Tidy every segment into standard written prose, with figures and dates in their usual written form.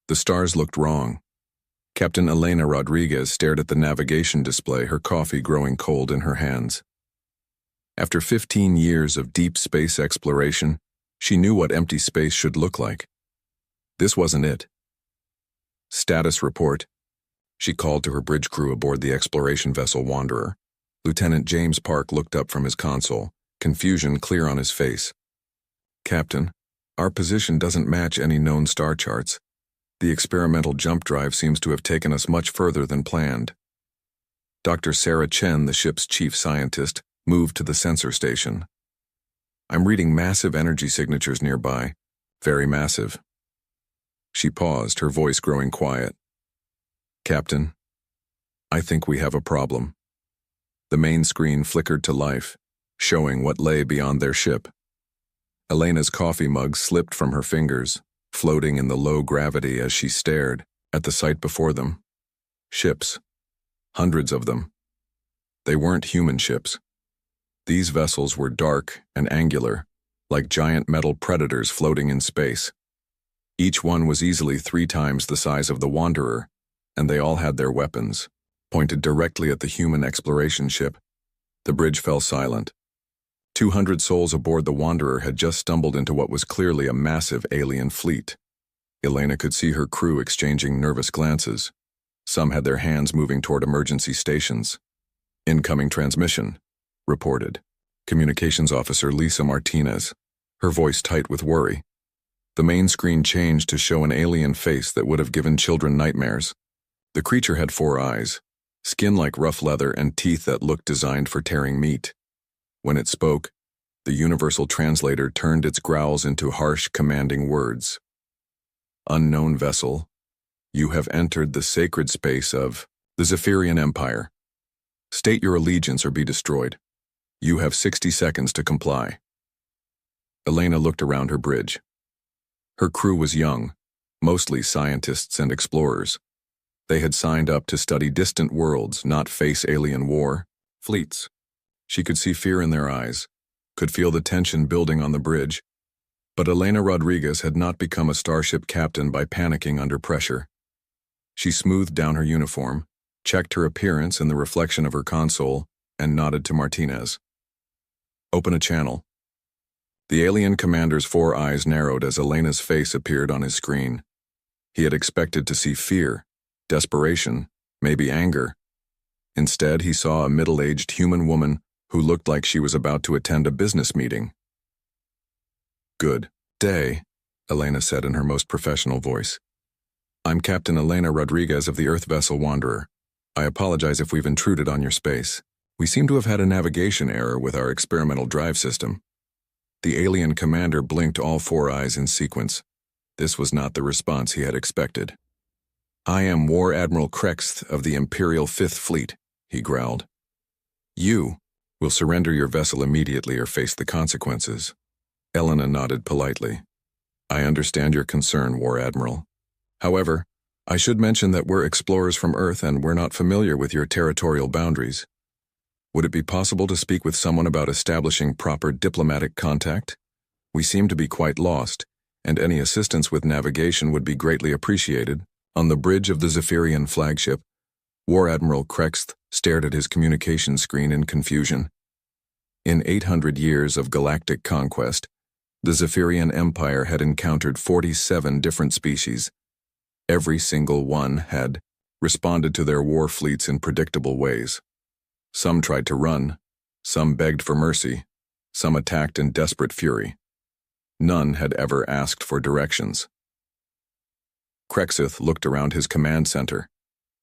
The stars looked wrong. Captain Elena Rodriguez stared at the navigation display, her coffee growing cold in her hands. After 15 years of deep space exploration, she knew what empty space should look like. This wasn't it. Status report. She called to her bridge crew aboard the exploration vessel Wanderer. Lieutenant James Park looked up from his console, confusion clear on his face. Captain, our position doesn't match any known star charts. The experimental jump drive seems to have taken us much further than planned. Dr. Sarah Chen, the ship's chief scientist, moved to the sensor station. I'm reading massive energy signatures nearby. Very massive. She paused, her voice growing quiet. Captain, I think we have a problem. The main screen flickered to life, showing what lay beyond their ship. Elena's coffee mug slipped from her fingers, floating in the low gravity as she stared at the sight before them. Ships. Hundreds of them. They weren't human ships. These vessels were dark and angular, like giant metal predators floating in space. Each one was easily 3 times the size of the Wanderer, and they all had their weapons, pointed directly at the human exploration ship. The bridge fell silent. 200 souls aboard the Wanderer had just stumbled into what was clearly a massive alien fleet. Elena could see her crew exchanging nervous glances. Some had their hands moving toward emergency stations. Incoming transmission, reported. Communications officer Lisa Martinez, her voice tight with worry. The main screen changed to show an alien face that would have given children nightmares. The creature had 4 eyes, skin like rough leather and teeth that looked designed for tearing meat. When it spoke, the universal translator turned its growls into harsh, commanding words. Unknown vessel, you have entered the sacred space of the Zephyrian Empire. State your allegiance or be destroyed. You have 60 seconds to comply. Elena looked around her bridge. Her crew was young, mostly scientists and explorers. They had signed up to study distant worlds, not face alien war, fleets. She could see fear in their eyes, could feel the tension building on the bridge. But Elena Rodriguez had not become a starship captain by panicking under pressure. She smoothed down her uniform, checked her appearance in the reflection of her console, and nodded to Martinez. Open a channel. The alien commander's 4 eyes narrowed as Elena's face appeared on his screen. He had expected to see fear, desperation, maybe anger. Instead, he saw a middle-aged human woman who looked like she was about to attend a business meeting. Good day, Elena said in her most professional voice. I'm Captain Elena Rodriguez of the Earth vessel Wanderer. I apologize if we've intruded on your space. We seem to have had a navigation error with our experimental drive system. The alien commander blinked all 4 eyes in sequence. This was not the response he had expected. I am War Admiral Crexth of the Imperial 5th Fleet, he growled. You will surrender your vessel immediately or face the consequences. Elena nodded politely. I understand your concern, War Admiral. However, I should mention that we're explorers from Earth and we're not familiar with your territorial boundaries. Would it be possible to speak with someone about establishing proper diplomatic contact? We seem to be quite lost, and any assistance with navigation would be greatly appreciated. On the bridge of the Zephyrian flagship, War Admiral Crexth stared at his communication screen in confusion. In 800 years of galactic conquest, the Zephyrian Empire had encountered 47 different species. Every single one had responded to their war fleets in predictable ways. Some tried to run, some begged for mercy, some attacked in desperate fury. None had ever asked for directions. Crexth looked around his command center.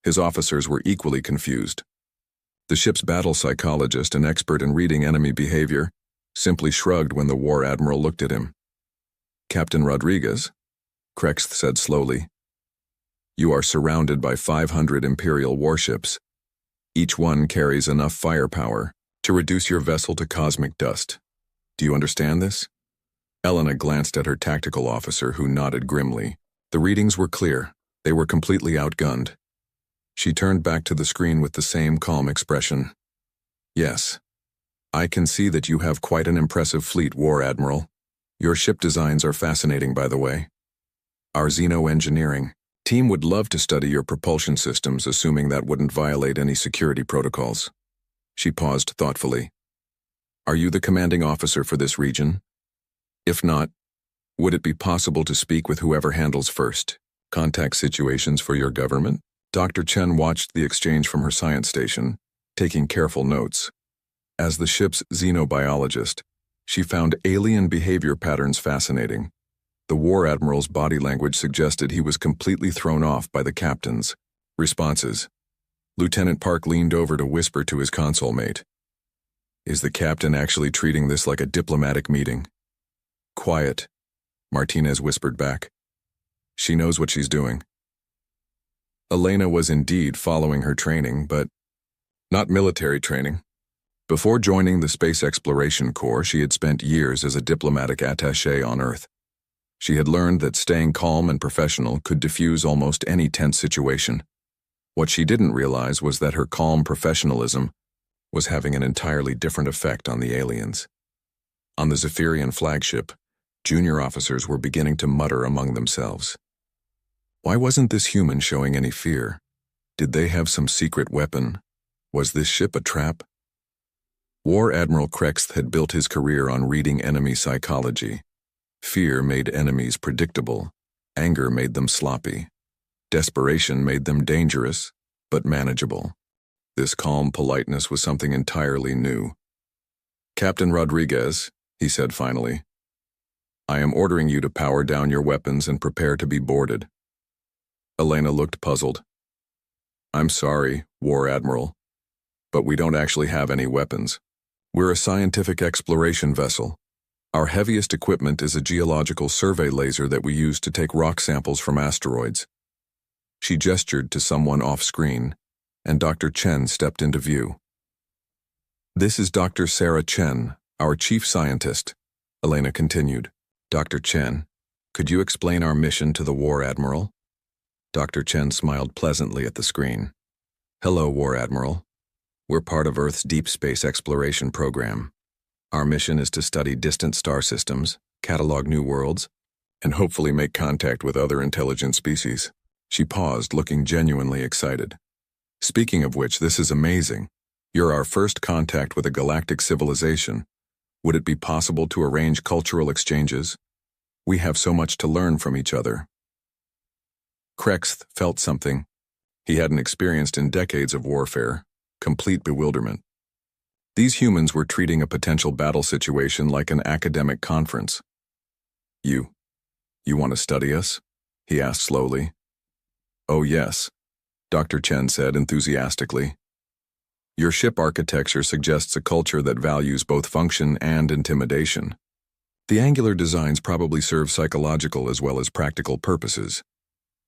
His officers were equally confused. The ship's battle psychologist, an expert in reading enemy behavior, simply shrugged when the War Admiral looked at him. Captain Rodriguez, Crexth said slowly, you are surrounded by 500 Imperial warships. Each one carries enough firepower to reduce your vessel to cosmic dust. Do you understand this? Elena glanced at her tactical officer, who nodded grimly. The readings were clear. They were completely outgunned. She turned back to the screen with the same calm expression. Yes. I can see that you have quite an impressive fleet, War Admiral. Your ship designs are fascinating, by the way. Our xeno-engineering, team would love to study your propulsion systems, assuming that wouldn't violate any security protocols. She paused thoughtfully. Are you the commanding officer for this region? If not, would it be possible to speak with whoever handles first contact situations for your government? Dr. Chen watched the exchange from her science station, taking careful notes. As the ship's xenobiologist, she found alien behavior patterns fascinating. The War Admiral's body language suggested he was completely thrown off by the captain's responses. Lieutenant Park leaned over to whisper to his console mate. Is the captain actually treating this like a diplomatic meeting? Quiet, Martinez whispered back. She knows what she's doing. Elena was indeed following her training, but not military training. Before joining the Space Exploration Corps, she had spent years as a diplomatic attaché on Earth. She had learned that staying calm and professional could diffuse almost any tense situation. What she didn't realize was that her calm professionalism was having an entirely different effect on the aliens. On the Zephyrian flagship, junior officers were beginning to mutter among themselves. Why wasn't this human showing any fear? Did they have some secret weapon? Was this ship a trap? War Admiral Crexth had built his career on reading enemy psychology. Fear made enemies predictable. Anger made them sloppy. Desperation made them dangerous, but manageable. This calm politeness was something entirely new. Captain Rodriguez, he said finally, I am ordering you to power down your weapons and prepare to be boarded. Elena looked puzzled. I'm sorry, War Admiral, but we don't actually have any weapons. We're a scientific exploration vessel. Our heaviest equipment is a geological survey laser that we use to take rock samples from asteroids. She gestured to someone off-screen, and Dr. Chen stepped into view. This is Dr. Sarah Chen, our chief scientist, Elena continued. Dr. Chen, could you explain our mission to the War Admiral? Dr. Chen smiled pleasantly at the screen. Hello, War Admiral. We're part of Earth's deep space exploration program. Our mission is to study distant star systems, catalog new worlds, and hopefully make contact with other intelligent species. She paused, looking genuinely excited. Speaking of which, this is amazing. You're our first contact with a galactic civilization. Would it be possible to arrange cultural exchanges? We have so much to learn from each other. Crexth felt something he hadn't experienced in decades of warfare, complete bewilderment. These humans were treating a potential battle situation like an academic conference. You want to study us? He asked slowly. Oh yes, Dr. Chen said enthusiastically. Your ship architecture suggests a culture that values both function and intimidation. The angular designs probably serve psychological as well as practical purposes.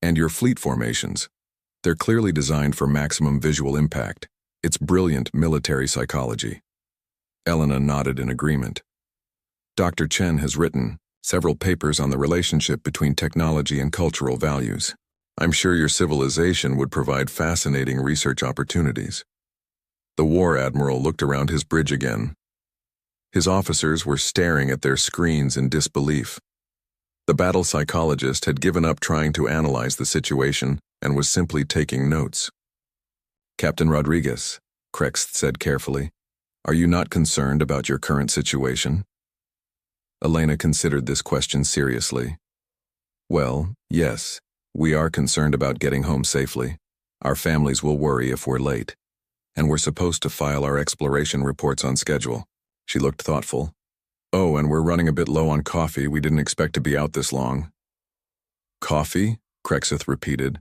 And your fleet formations, they're clearly designed for maximum visual impact. It's brilliant military psychology. Elena nodded in agreement. Dr. Chen has written several papers on the relationship between technology and cultural values. I'm sure your civilization would provide fascinating research opportunities. The War Admiral looked around his bridge again. His officers were staring at their screens in disbelief. The battle psychologist had given up trying to analyze the situation and was simply taking notes. Captain Rodriguez, Crexth said carefully, are you not concerned about your current situation? Elena considered this question seriously. Well, yes, we are concerned about getting home safely. Our families will worry if we're late. And we're supposed to file our exploration reports on schedule. She looked thoughtful. Oh, and we're running a bit low on coffee. We didn't expect to be out this long. Coffee? Crexth repeated.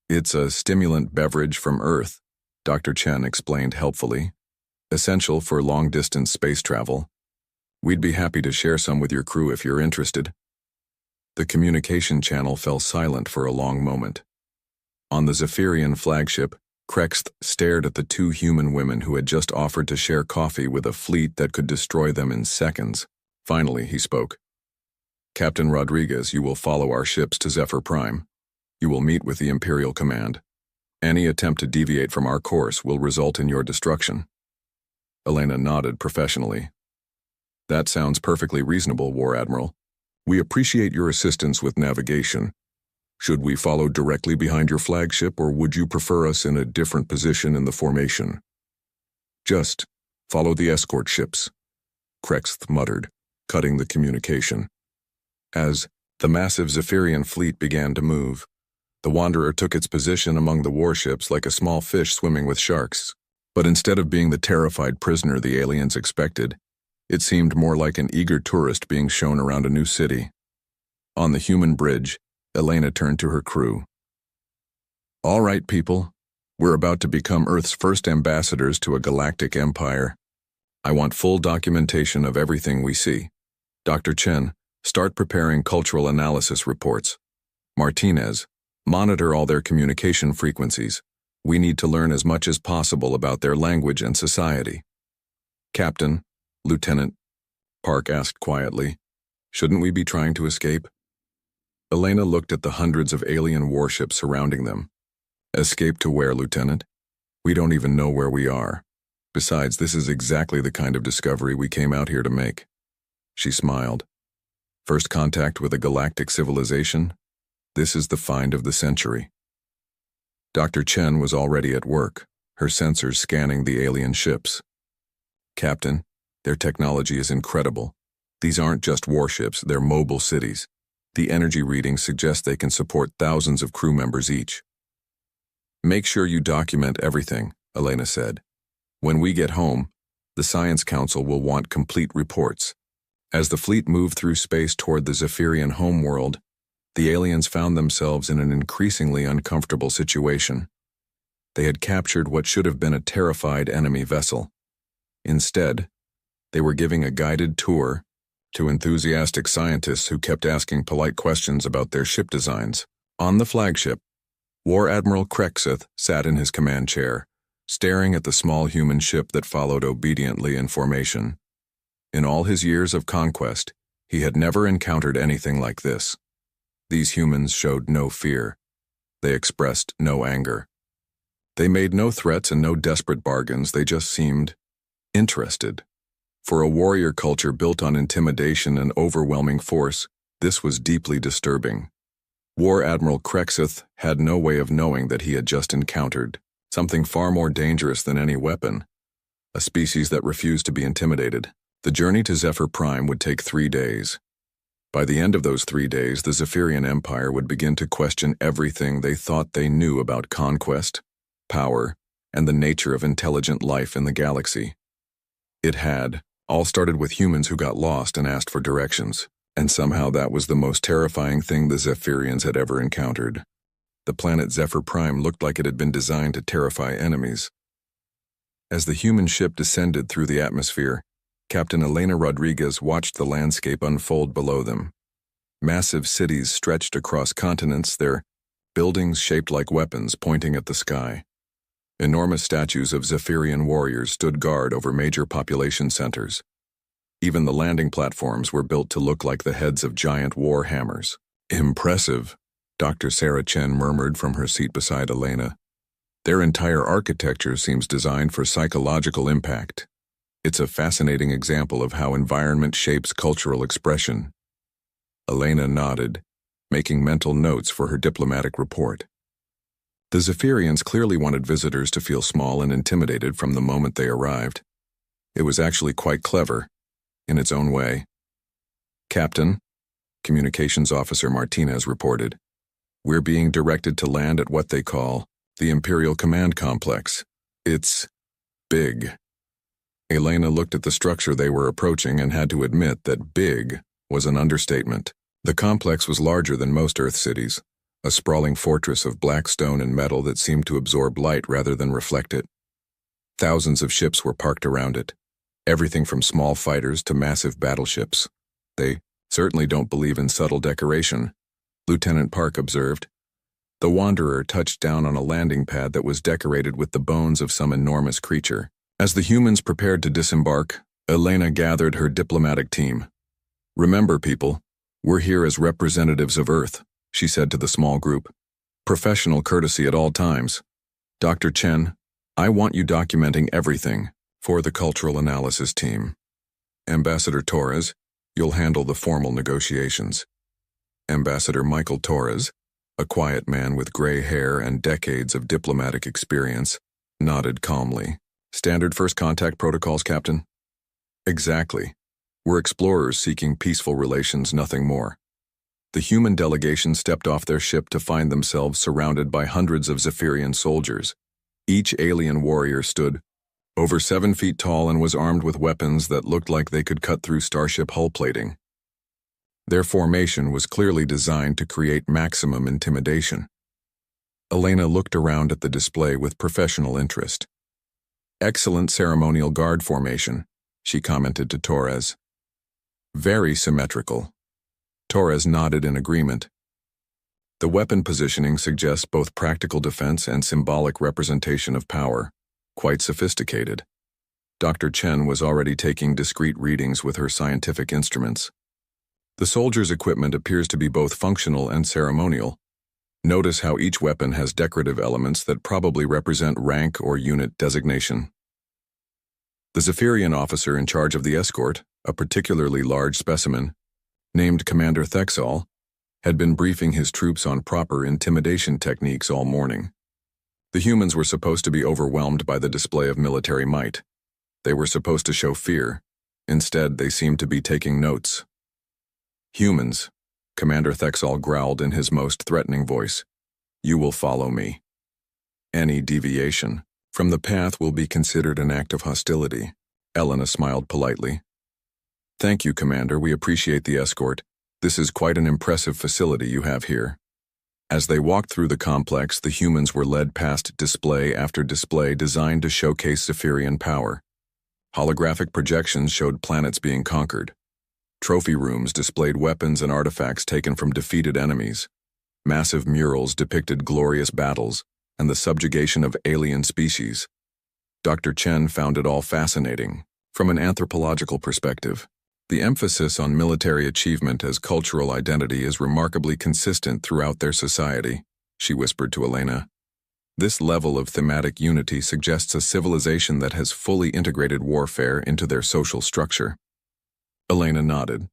It's a stimulant beverage from Earth, Dr. Chen explained helpfully. Essential for long-distance space travel. We'd be happy to share some with your crew if you're interested. The communication channel fell silent for a long moment. On the Zephyrian flagship, Crexth stared at the two human women who had just offered to share coffee with a fleet that could destroy them in seconds. Finally, he spoke. Captain Rodriguez, you will follow our ships to Zephyr Prime. You will meet with the Imperial Command. Any attempt to deviate from our course will result in your destruction. Elena nodded professionally. That sounds perfectly reasonable, War Admiral. We appreciate your assistance with navigation. Should we follow directly behind your flagship, or would you prefer us in a different position in the formation? Just follow the escort ships, Krexth muttered, cutting the communication. As the massive Zephyrian fleet began to move, the Wanderer took its position among the warships like a small fish swimming with sharks. But instead of being the terrified prisoner the aliens expected, it seemed more like an eager tourist being shown around a new city. On the human bridge, Elena turned to her crew. All right, people. We're about to become Earth's first ambassadors to a galactic empire. I want full documentation of everything we see. Dr. Chen, start preparing cultural analysis reports. Martinez, monitor all their communication frequencies. We need to learn as much as possible about their language and society. Captain, Lieutenant, Park asked quietly, shouldn't we be trying to escape? Elena looked at the hundreds of alien warships surrounding them. Escape to where, Lieutenant? We don't even know where we are. Besides, this is exactly the kind of discovery we came out here to make. She smiled. First contact with a galactic civilization? This is the find of the century. Dr. Chen was already at work, her sensors scanning the alien ships. Captain, their technology is incredible. These aren't just warships, they're mobile cities. The energy readings suggest they can support thousands of crew members each. Make sure you document everything, Elena said. When we get home, the Science Council will want complete reports. As the fleet moved through space toward the Zephyrian homeworld, the aliens found themselves in an increasingly uncomfortable situation. They had captured what should have been a terrified enemy vessel. Instead, they were giving a guided tour to enthusiastic scientists who kept asking polite questions about their ship designs. On the flagship, War Admiral Crexth sat in his command chair, staring at the small human ship that followed obediently in formation. In all his years of conquest, he had never encountered anything like this. These humans showed no fear. They expressed no anger. They made no threats and no desperate bargains, they just seemed interested. For a warrior culture built on intimidation and overwhelming force, this was deeply disturbing. War Admiral Crexth had no way of knowing that he had just encountered something far more dangerous than any weapon, a species that refused to be intimidated. The journey to Zephyr Prime would take 3 days. By the end of those 3 days, the Zephyrian Empire would begin to question everything they thought they knew about conquest, power, and the nature of intelligent life in the galaxy. It had all started with humans who got lost and asked for directions, and somehow that was the most terrifying thing the Zephyrians had ever encountered. The planet Zephyr Prime looked like it had been designed to terrify enemies. As the human ship descended through the atmosphere, Captain Elena Rodriguez watched the landscape unfold below them. Massive cities stretched across continents, their buildings shaped like weapons pointing at the sky. Enormous statues of Zephyrian warriors stood guard over major population centers. Even the landing platforms were built to look like the heads of giant war hammers. Impressive, Dr. Sarah Chen murmured from her seat beside Elena. Their entire architecture seems designed for psychological impact. It's a fascinating example of how environment shapes cultural expression. Elena nodded, making mental notes for her diplomatic report. The Zephyrians clearly wanted visitors to feel small and intimidated from the moment they arrived. It was actually quite clever, in its own way. Captain, Communications Officer Martinez reported, we're being directed to land at what they call the Imperial Command Complex. It's big. Elena looked at the structure they were approaching and had to admit that big was an understatement. The complex was larger than most Earth cities, a sprawling fortress of black stone and metal that seemed to absorb light rather than reflect it. Thousands of ships were parked around it, everything from small fighters to massive battleships. They certainly don't believe in subtle decoration, Lieutenant Park observed. The Wanderer touched down on a landing pad that was decorated with the bones of some enormous creature. As the humans prepared to disembark, Elena gathered her diplomatic team. Remember, people, we're here as representatives of Earth, she said to the small group. Professional courtesy at all times. Dr. Chen, I want you documenting everything for the cultural analysis team. Ambassador Torres, you'll handle the formal negotiations. Ambassador Michael Torres, A quiet man with gray hair and decades of diplomatic experience nodded calmly. Standard first contact protocols, Captain? Exactly. We're explorers seeking peaceful relations, nothing more. The human delegation stepped off their ship to find themselves surrounded by hundreds of Zephyrian soldiers. Each alien warrior stood over 7 feet tall and was armed with weapons that looked like they could cut through starship hull plating. Their formation was clearly designed to create maximum intimidation. Elena looked around at the display with professional interest. Excellent ceremonial guard formation, she commented to Torres. Very symmetrical. Torres nodded in agreement. The weapon positioning suggests both practical defense and symbolic representation of power. Quite sophisticated. Dr. Chen was already taking discrete readings with her scientific instruments. The soldier's equipment appears to be both functional and ceremonial. Notice how each weapon has decorative elements that probably represent rank or unit designation. The Zephyrian officer in charge of the escort, a particularly large specimen, named Commander Thexol, had been briefing his troops on proper intimidation techniques all morning. The humans were supposed to be overwhelmed by the display of military might. They were supposed to show fear. Instead, they seemed to be taking notes. Humans, Commander Thexol growled in his most threatening voice. You will follow me. Any deviation from the path will be considered an act of hostility. Elena smiled politely. Thank you, Commander. We appreciate the escort. This is quite an impressive facility you have here. As they walked through the complex, the humans were led past display after display designed to showcase Zephyrian power. Holographic projections showed planets being conquered. Trophy rooms displayed weapons and artifacts taken from defeated enemies. Massive murals depicted glorious battles and the subjugation of alien species. Dr. Chen found it all fascinating. From an anthropological perspective, the emphasis on military achievement as cultural identity is remarkably consistent throughout their society, she whispered to Elena. This level of thematic unity suggests a civilization that has fully integrated warfare into their social structure. Elena nodded.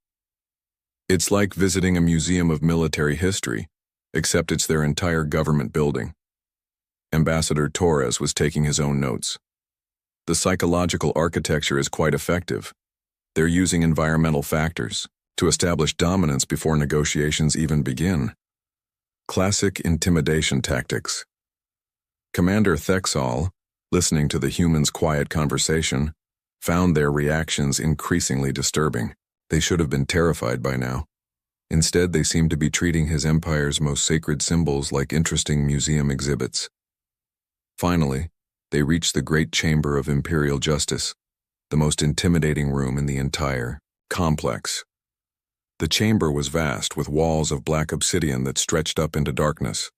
It's like visiting a museum of military history, except it's their entire government building. Ambassador Torres was taking his own notes. The psychological architecture is quite effective. They're using environmental factors to establish dominance before negotiations even begin. Classic intimidation tactics. Commander Thexol, listening to the humans' quiet conversation, found their reactions increasingly disturbing. They should have been terrified by now. Instead, they seemed to be treating his empire's most sacred symbols like interesting museum exhibits. Finally, they reached the great chamber of imperial justice, the most intimidating room in the entire complex. The chamber was vast, with walls of black obsidian that stretched up into darkness.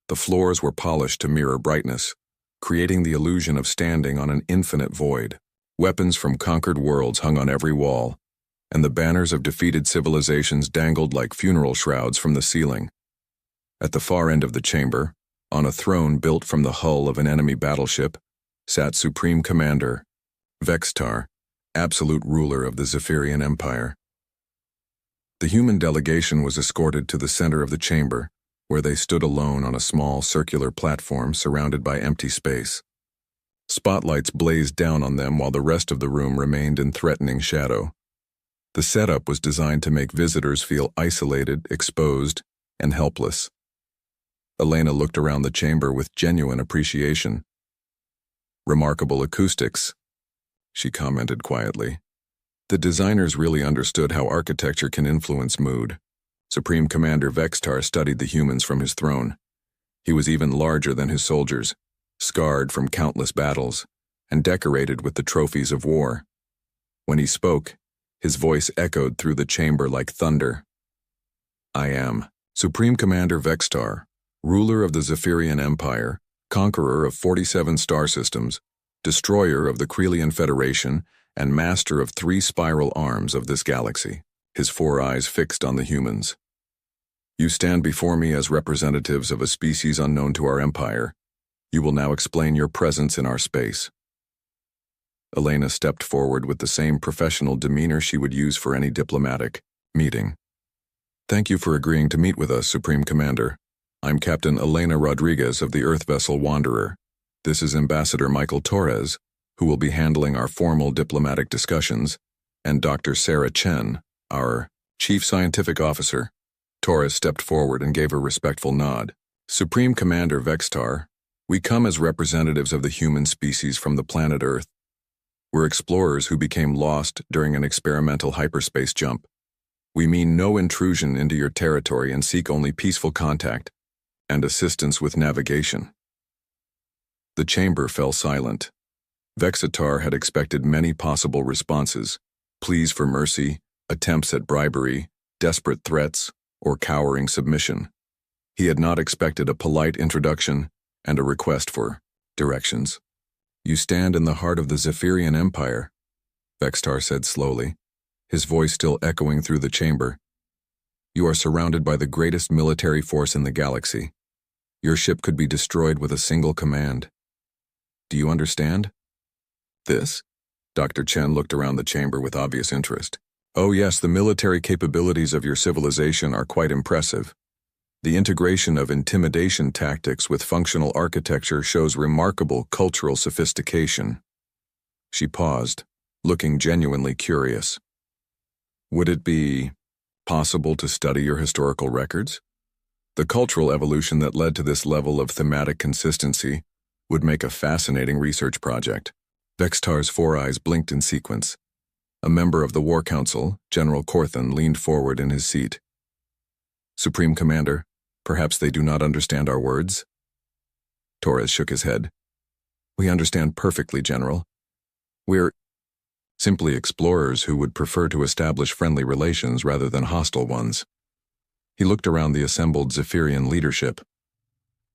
The floors were polished to mirror brightness, creating the illusion of standing on an infinite void. Weapons from conquered worlds hung on every wall, and the banners of defeated civilizations dangled like funeral shrouds from the ceiling. At the far end of the chamber, on a throne built from the hull of an enemy battleship, sat Supreme Commander Vextar, absolute ruler of the Zephyrian Empire. The human delegation was escorted to the center of the chamber, where they stood alone on a small circular platform surrounded by empty space. Spotlights blazed down on them while the rest of the room remained in threatening shadow. The setup was designed to make visitors feel isolated, exposed, and helpless. Elena looked around the chamber with genuine appreciation. Remarkable acoustics, she commented quietly. The designers really understood how architecture can influence mood. Supreme Commander Vextar studied the humans from his throne. He was even larger than his soldiers, scarred from countless battles, and decorated with the trophies of war. When he spoke, his voice echoed through the chamber like thunder. I am Supreme Commander Vextar, ruler of the Zephyrian Empire, conqueror of 47 star systems, destroyer of the Crelian Federation, and master of 3 spiral arms of this galaxy, his 4 eyes fixed on the humans. You stand before me as representatives of a species unknown to our empire. You will now explain your presence in our space. Elena stepped forward with the same professional demeanor she would use for any diplomatic meeting. Thank you for agreeing to meet with us, Supreme Commander. I'm Captain Elena Rodriguez of the Earth vessel Wanderer. This is Ambassador Michael Torres, who will be handling our formal diplomatic discussions, and Dr. Sarah Chen, our Chief Scientific Officer." Torres stepped forward and gave a respectful nod. "Supreme Commander Vextar, we come as representatives of the human species from the planet Earth. We're explorers who became lost during an experimental hyperspace jump. We mean no intrusion into your territory and seek only peaceful contact and assistance with navigation." The chamber fell silent. Vexatar had expected many possible responses: pleas for mercy, attempts at bribery, desperate threats, or cowering submission. He had not expected a polite introduction and a request for directions. "You stand in the heart of the Zephyrian Empire," Vextar said slowly, his voice still echoing through the chamber. "You are surrounded by the greatest military force in the galaxy. Your ship could be destroyed with a single command. Do you understand?" "This?" Dr. Chen looked around the chamber with obvious interest. "Oh yes, the military capabilities of your civilization are quite impressive. The integration of intimidation tactics with functional architecture shows remarkable cultural sophistication." She paused, looking genuinely curious. "Would it be possible to study your historical records? The cultural evolution that led to this level of thematic consistency would make a fascinating research project." Vextar's four eyes blinked in sequence. A member of the War Council, General Corthan, leaned forward in his seat. "Supreme Commander, perhaps they do not understand our words?" Torres shook his head. "We understand perfectly, General. We're simply explorers who would prefer to establish friendly relations rather than hostile ones." He looked around the assembled Zephyrian leadership.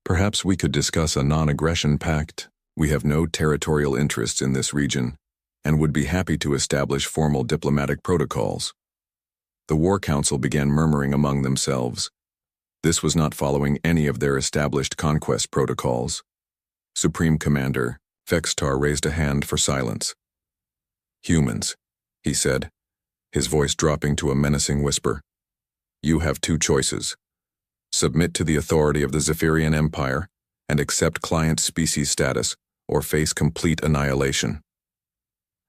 "Perhaps we could discuss a non-aggression pact. We have no territorial interests in this region, and would be happy to establish formal diplomatic protocols." The War Council began murmuring among themselves. This was not following any of their established conquest protocols. "Supreme Commander," Vextar raised a hand for silence. "Humans," he said, his voice dropping to a menacing whisper. "You have two choices. Submit to the authority of the Zephyrian Empire and accept client species status, or face complete annihilation."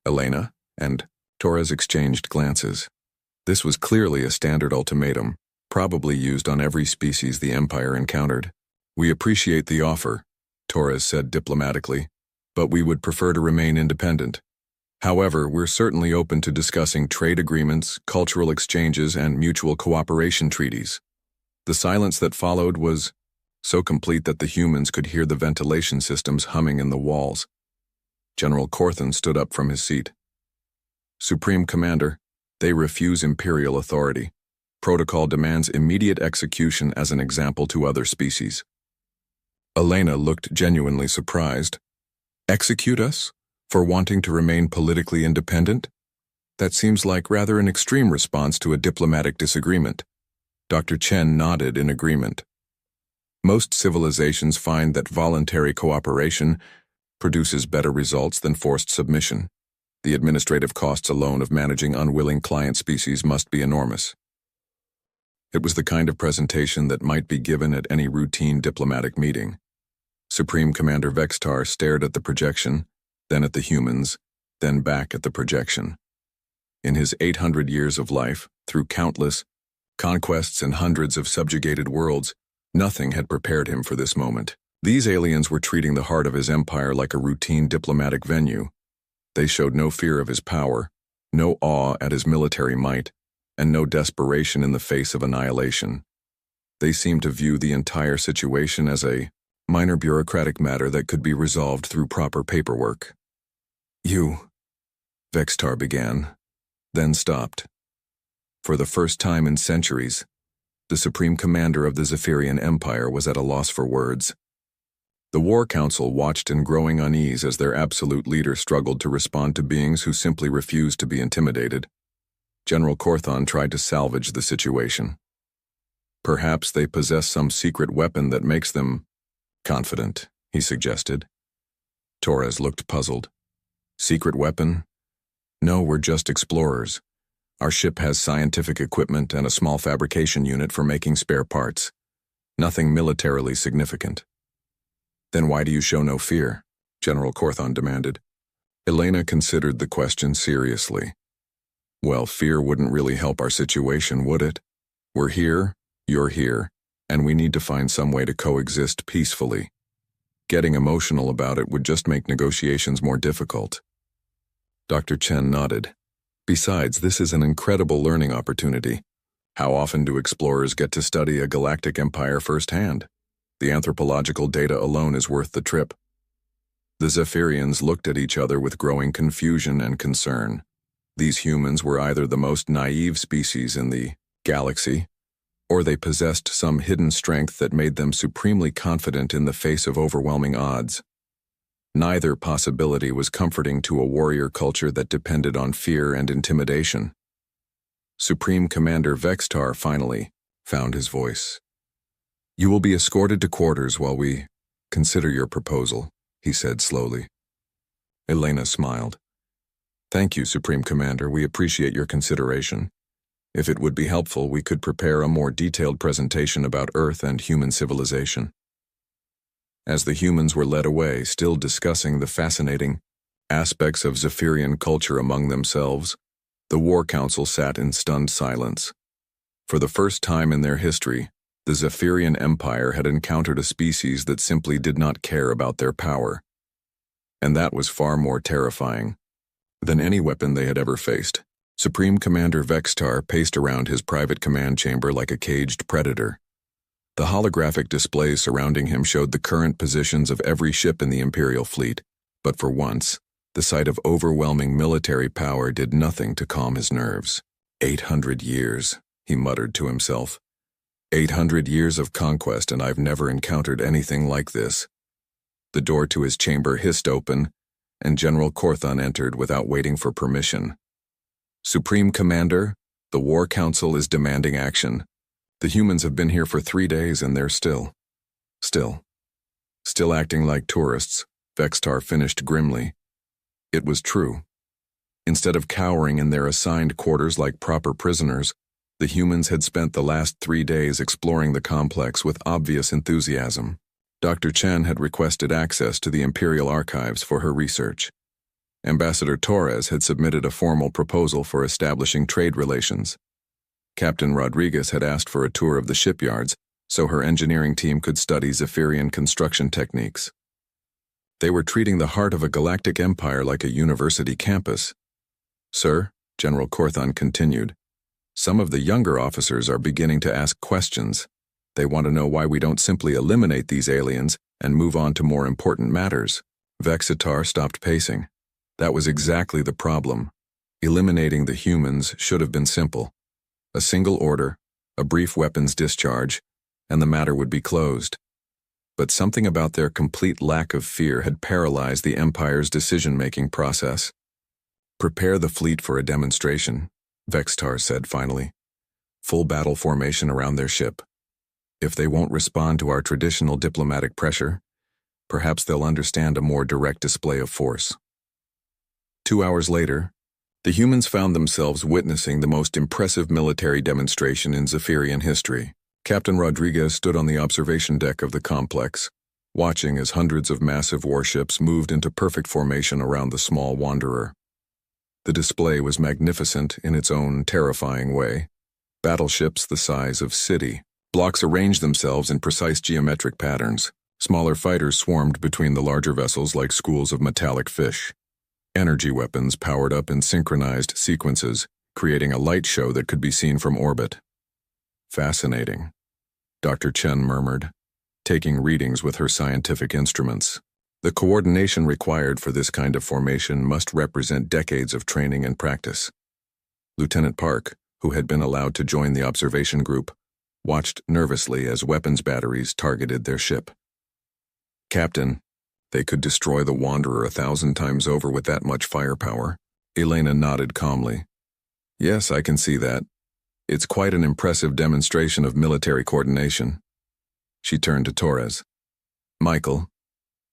Elena and Torres exchanged glances. This was clearly a standard ultimatum, probably used on every species the Empire encountered. "We appreciate the offer," Torres said diplomatically, "but we would prefer to remain independent. However, we're certainly open to discussing trade agreements, cultural exchanges, and mutual cooperation treaties." The silence that followed was so complete that the humans could hear the ventilation systems humming in the walls. General Corthan stood up from his seat. "Supreme Commander, they refuse imperial authority. Protocol demands immediate execution as an example to other species." Elena looked genuinely surprised. "Execute us? For wanting to remain politically independent? That seems like rather an extreme response to a diplomatic disagreement." Dr. Chen nodded in agreement. "Most civilizations find that voluntary cooperation produces better results than forced submission. The administrative costs alone of managing unwilling client species must be enormous." It was the kind of presentation that might be given at any routine diplomatic meeting. Supreme Commander Vextar stared at the projection, then at the humans, then back at the projection. In his 800 years of life, through countless conquests and hundreds of subjugated worlds, nothing had prepared him for this moment. These aliens were treating the heart of his empire like a routine diplomatic venue. They showed no fear of his power, no awe at his military might, and no desperation in the face of annihilation. They seemed to view the entire situation as a minor bureaucratic matter that could be resolved through proper paperwork. "You," Vextar began, then stopped. For the first time in centuries, the Supreme Commander of the Zephyrian Empire was at a loss for words. The War Council watched in growing unease as their absolute leader struggled to respond to beings who simply refused to be intimidated. General Corthan tried to salvage the situation. "Perhaps they possess some secret weapon that makes them confident," he suggested. Torres looked puzzled. "Secret weapon? No, we're just explorers. Our ship has scientific equipment and a small fabrication unit for making spare parts. Nothing militarily significant. Then why do you show no fear? General Corthon demanded. Elena considered the question seriously. Well, fear wouldn't really help our situation, would it? We're here, you're here, and we need to find some way to coexist peacefully. Getting emotional about it would just make negotiations more difficult. Dr. Chen nodded. Besides, this is an incredible learning opportunity. How often do explorers get to study a galactic empire firsthand? The anthropological data alone is worth the trip. The Zephyrians looked at each other with growing confusion and concern. These humans were either the most naive species in the galaxy, or they possessed some hidden strength that made them supremely confident in the face of overwhelming odds. Neither possibility was comforting to a warrior culture that depended on fear and intimidation. Supreme Commander Vextar finally found his voice. "You will be escorted to quarters while we consider your proposal," he said slowly. Elena smiled. "Thank you, Supreme Commander. We appreciate your consideration. If it would be helpful, we could prepare a more detailed presentation about Earth and human civilization." As the humans were led away, still discussing the fascinating aspects of Zephyrian culture among themselves, the War Council sat in stunned silence. For the first time in their history, the Zephyrian Empire had encountered a species that simply did not care about their power. And that was far more terrifying than any weapon they had ever faced. Supreme Commander Vextar paced around his private command chamber like a caged predator. The holographic displays surrounding him showed the current positions of every ship in the Imperial fleet, but for once, the sight of overwhelming military power did nothing to calm his nerves. 800 years, he muttered to himself. 800 years of conquest, and I've never encountered anything like this. The door to his chamber hissed open, and General Corthon entered without waiting for permission. "Supreme Commander, the War Council is demanding action. The humans have been here for 3 days and they're still acting like tourists," Vextar finished grimly. It was true. Instead of cowering in their assigned quarters like proper prisoners, the humans had spent the last 3 days exploring the complex with obvious enthusiasm. Dr. Chen had requested access to the Imperial archives for her research. Ambassador Torres had submitted a formal proposal for establishing trade relations. Captain Rodriguez had asked for a tour of the shipyards so her engineering team could study Zephyrian construction techniques. They were treating the heart of a galactic empire like a university campus. "Sir," General Corthon continued, "some of the younger officers are beginning to ask questions. They want to know why we don't simply eliminate these aliens and move on to more important matters." Vextar stopped pacing. That was exactly the problem. Eliminating the humans should have been simple. A single order, a brief weapons discharge, and the matter would be closed. But something about their complete lack of fear had paralyzed the Empire's decision-making process. "Prepare the fleet for a demonstration," Vextar said finally. "Full battle formation around their ship. If they won't respond to our traditional diplomatic pressure, perhaps they'll understand a more direct display of force." 2 hours later, the humans found themselves witnessing the most impressive military demonstration in Zephyrian history. Captain Rodriguez stood on the observation deck of the complex, watching as hundreds of massive warships moved into perfect formation around the small wanderer. The display was magnificent in its own terrifying way. Battleships the size of city blocks arranged themselves in precise geometric patterns. Smaller fighters swarmed between the larger vessels like schools of metallic fish. Energy weapons powered up in synchronized sequences, creating a light show that could be seen from orbit. "Fascinating," Dr. Chen murmured, taking readings with her scientific instruments. The coordination required for this kind of formation must represent decades of training and practice. Lieutenant Park, who had been allowed to join the observation group, watched nervously as weapons batteries targeted their ship. "Captain, they could destroy the Wanderer 1,000 times over with that much firepower." Elena nodded calmly. "Yes, I can see that. It's quite an impressive demonstration of military coordination." She turned to Torres. "Michael,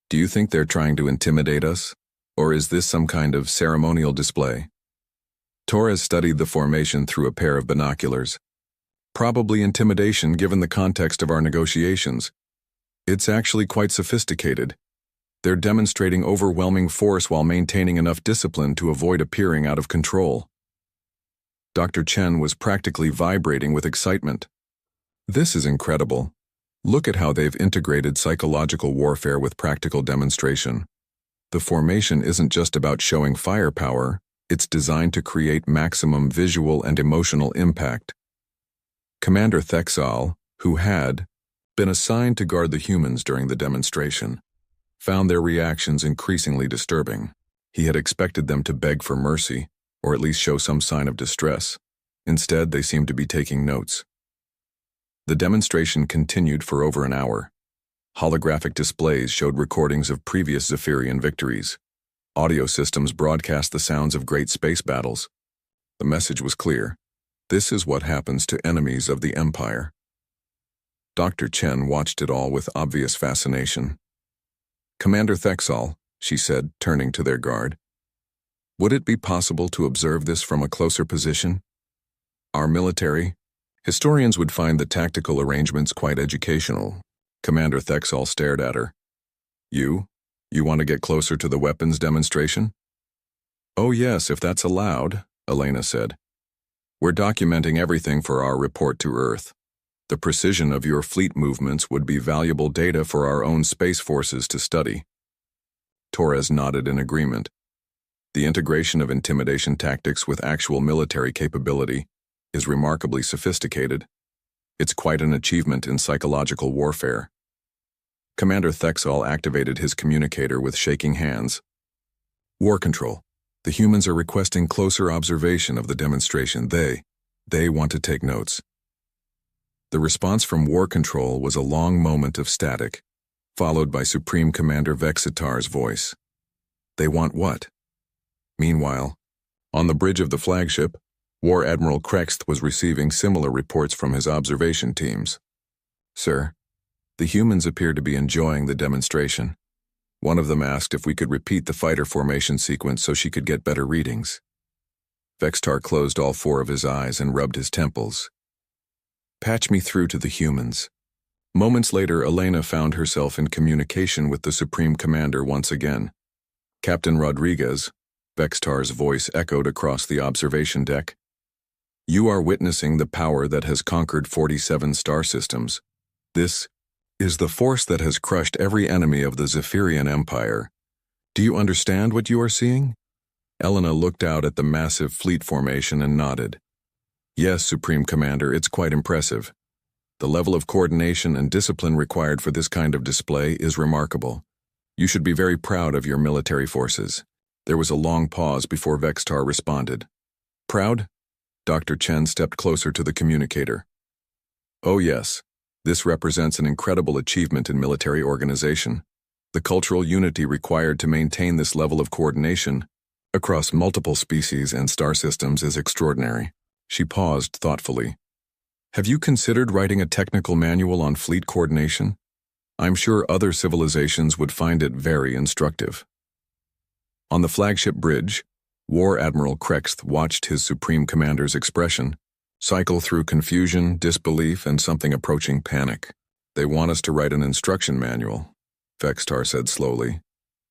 do you think they're trying to intimidate us, or is this some kind of ceremonial display?" Torres studied the formation through a pair of binoculars. Probably intimidation given the context of our negotiations. It's actually quite sophisticated. They're demonstrating overwhelming force while maintaining enough discipline to avoid appearing out of control. Dr. Chen was practically vibrating with excitement. This is incredible. Look at how they've integrated psychological warfare with practical demonstration. The formation isn't just about showing firepower, it's designed to create maximum visual and emotional impact. Commander Thexal, who had been assigned to guard the humans during the demonstration, found their reactions increasingly disturbing. He had expected them to beg for mercy, or at least show some sign of distress. Instead, they seemed to be taking notes. The demonstration continued for over an hour. Holographic displays showed recordings of previous Zephyrian victories. Audio systems broadcast the sounds of great space battles. The message was clear. This is what happens to enemies of the Empire. Dr. Chen watched it all with obvious fascination. "Commander Thexal," she said, turning to their guard, "would it be possible to observe this from a closer position? Our military historians would find the tactical arrangements quite educational." Commander Thexal stared at her. You want to get closer to the weapons demonstration?" "Oh yes, if that's allowed," Elena said. "We're documenting everything for our report to Earth. The precision of your fleet movements would be valuable data for our own space forces to study." Torres nodded in agreement. The integration of intimidation tactics with actual military capability is remarkably sophisticated. It's quite an achievement in psychological warfare. Commander Thexal activated his communicator with shaking hands. "War Control. The humans are requesting closer observation of the demonstration. They want to take notes." The response from War Control was a long moment of static, followed by Supreme Commander Vexitar's voice. "They want what?" Meanwhile, on the bridge of the flagship, War Admiral Krext was receiving similar reports from his observation teams. "Sir, the humans appear to be enjoying the demonstration. One of them asked if we could repeat the fighter formation sequence so she could get better readings." Vexitar closed all four of his eyes and rubbed his temples. "Patch me through to the humans." Moments later, Elena found herself in communication with the Supreme Commander once again. "Captain Rodriguez," Vexitar's voice echoed across the observation deck. "You are witnessing the power that has conquered 47 star systems. This is the force that has crushed every enemy of the Zephyrian Empire. Do you understand what you are seeing?" Elena looked out at the massive fleet formation and nodded. "Yes, Supreme Commander, it's quite impressive. The level of coordination and discipline required for this kind of display is remarkable. You should be very proud of your military forces." There was a long pause before Vexitar responded. "Proud?" Dr. Chen stepped closer to the communicator. "Oh yes, this represents an incredible achievement in military organization. The cultural unity required to maintain this level of coordination across multiple species and star systems is extraordinary." She paused thoughtfully. "Have you considered writing a technical manual on fleet coordination? I'm sure other civilizations would find it very instructive." On the flagship bridge, War Admiral Krext watched his Supreme Commander's expression cycle through confusion, disbelief, and something approaching panic. "They want us to write an instruction manual," Vexitar said slowly.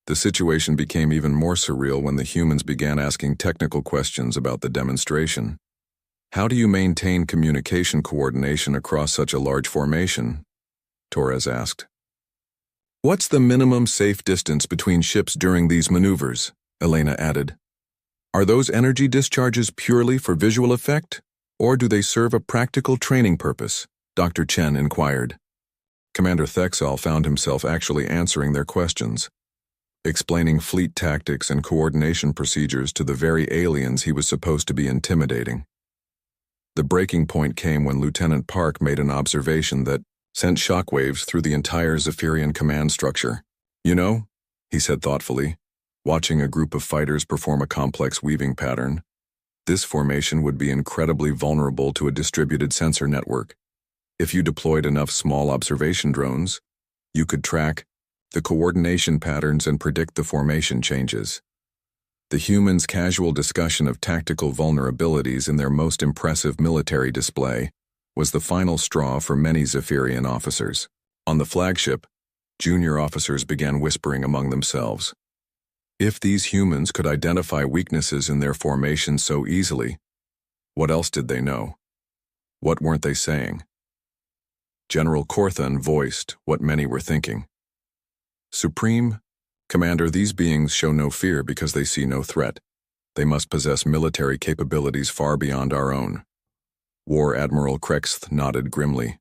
The situation became even more surreal when the humans began asking technical questions about the demonstration. "How do you maintain communication coordination across such a large formation?" Torres asked. "What's the minimum safe distance between ships during these maneuvers?" Elena added. "Are those energy discharges purely for visual effect, or do they serve a practical training purpose?" Dr. Chen inquired. Commander Thexal found himself actually answering their questions, explaining fleet tactics and coordination procedures to the very aliens he was supposed to be intimidating. The breaking point came when Lieutenant Park made an observation that sent shockwaves through the entire Zephyrian command structure. "You know," he said thoughtfully, watching a group of fighters perform a complex weaving pattern, "this formation would be incredibly vulnerable to a distributed sensor network. If you deployed enough small observation drones, you could track the coordination patterns and predict the formation changes." The humans' casual discussion of tactical vulnerabilities in their most impressive military display was the final straw for many Zephyrian officers. On the flagship, junior officers began whispering among themselves. If these humans could identify weaknesses in their formation so easily, what else did they know? What weren't they saying? General Corthan voiced what many were thinking. Supreme Commander, these beings show no fear because they see no threat. They must possess military capabilities far beyond our own. War Admiral Krexth nodded grimly.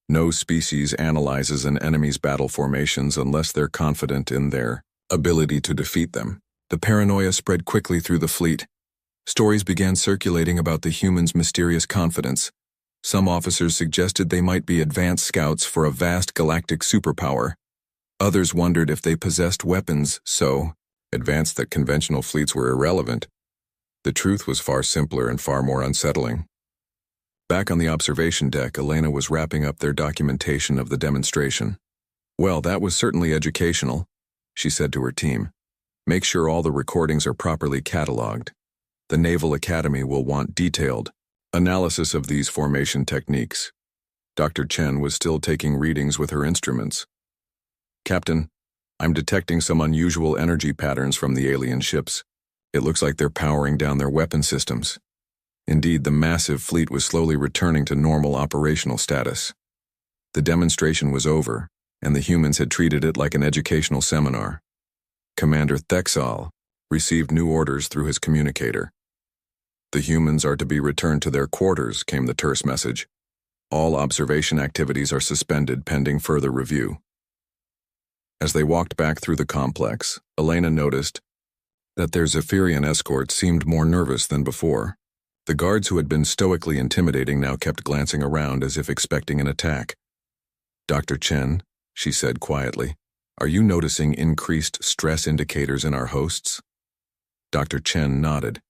No species analyzes an enemy's battle formations unless they're confident in their ability to defeat them. The paranoia spread quickly through the fleet. Stories began circulating about the humans' mysterious confidence. Some officers suggested they might be advanced scouts for a vast galactic superpower. Others wondered if they possessed weapons so advanced that conventional fleets were irrelevant. The truth was far simpler and far more unsettling. Back on the observation deck, Elena was wrapping up their documentation of the demonstration. "Well, that was certainly educational," she said to her team. "Make sure all the recordings are properly cataloged. The Naval Academy will want detailed analysis of these formation techniques." Dr. Chen was still taking readings with her instruments. "Captain, I'm detecting some unusual energy patterns from the alien ships. It looks like they're powering down their weapon systems." Indeed, the massive fleet was slowly returning to normal operational status. The demonstration was over, and the humans had treated it like an educational seminar. Commander Thexal received new orders through his communicator. "The humans are to be returned to their quarters," came the terse message. "All observation activities are suspended pending further review." As they walked back through the complex, Elena noticed that their Zephyrian escort seemed more nervous than before. The guards who had been stoically intimidating now kept glancing around as if expecting an attack. "Dr. Chen," she said quietly, "are you noticing increased stress indicators in our hosts?" Dr. Chen nodded.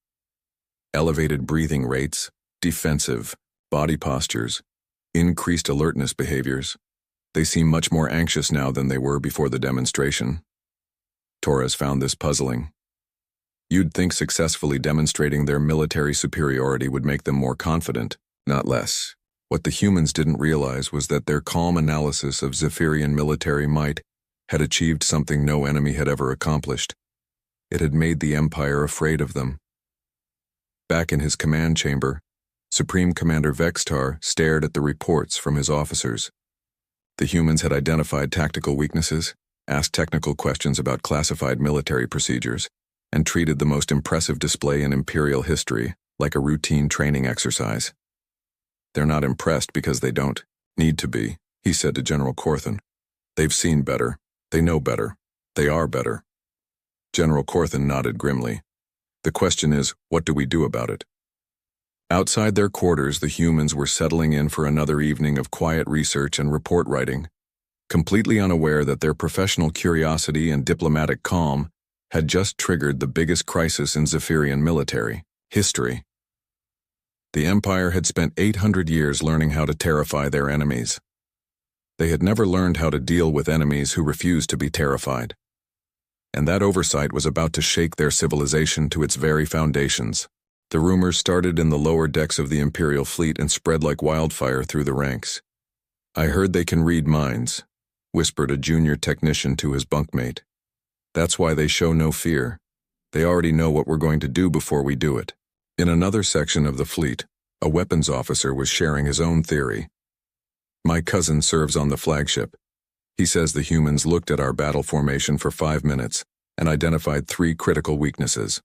"Elevated breathing rates, defensive body postures, increased alertness behaviors. They seem much more anxious now than they were before the demonstration." Torres found this puzzling. You'd think successfully demonstrating their military superiority would make them more confident, not less. What the humans didn't realize was that their calm analysis of Zephyrian military might had achieved something no enemy had ever accomplished. It had made the Empire afraid of them. Back in his command chamber, Supreme Commander Vextar stared at the reports from his officers. The humans had identified tactical weaknesses, asked technical questions about classified military procedures, and treated the most impressive display in Imperial history like a routine training exercise. "They're not impressed because they don't need to be," he said to General Corthan. "They've seen better. They know better. They are better." General Corthan nodded grimly. "The question is, what do we do about it?" Outside their quarters, the humans were settling in for another evening of quiet research and report writing, completely unaware that their professional curiosity and diplomatic calm had just triggered the biggest crisis in Zephyrian military history. The Empire had spent 800 years learning how to terrify their enemies. They had never learned how to deal with enemies who refused to be terrified. And that oversight was about to shake their civilization to its very foundations. The rumors started in the lower decks of the Imperial fleet and spread like wildfire through the ranks. "I heard they can read minds," whispered a junior technician to his bunkmate. "That's why they show no fear. They already know what we're going to do before we do it." In another section of the fleet, a weapons officer was sharing his own theory. "My cousin serves on the flagship. He says the humans looked at our battle formation for 5 minutes and identified 3 critical weaknesses.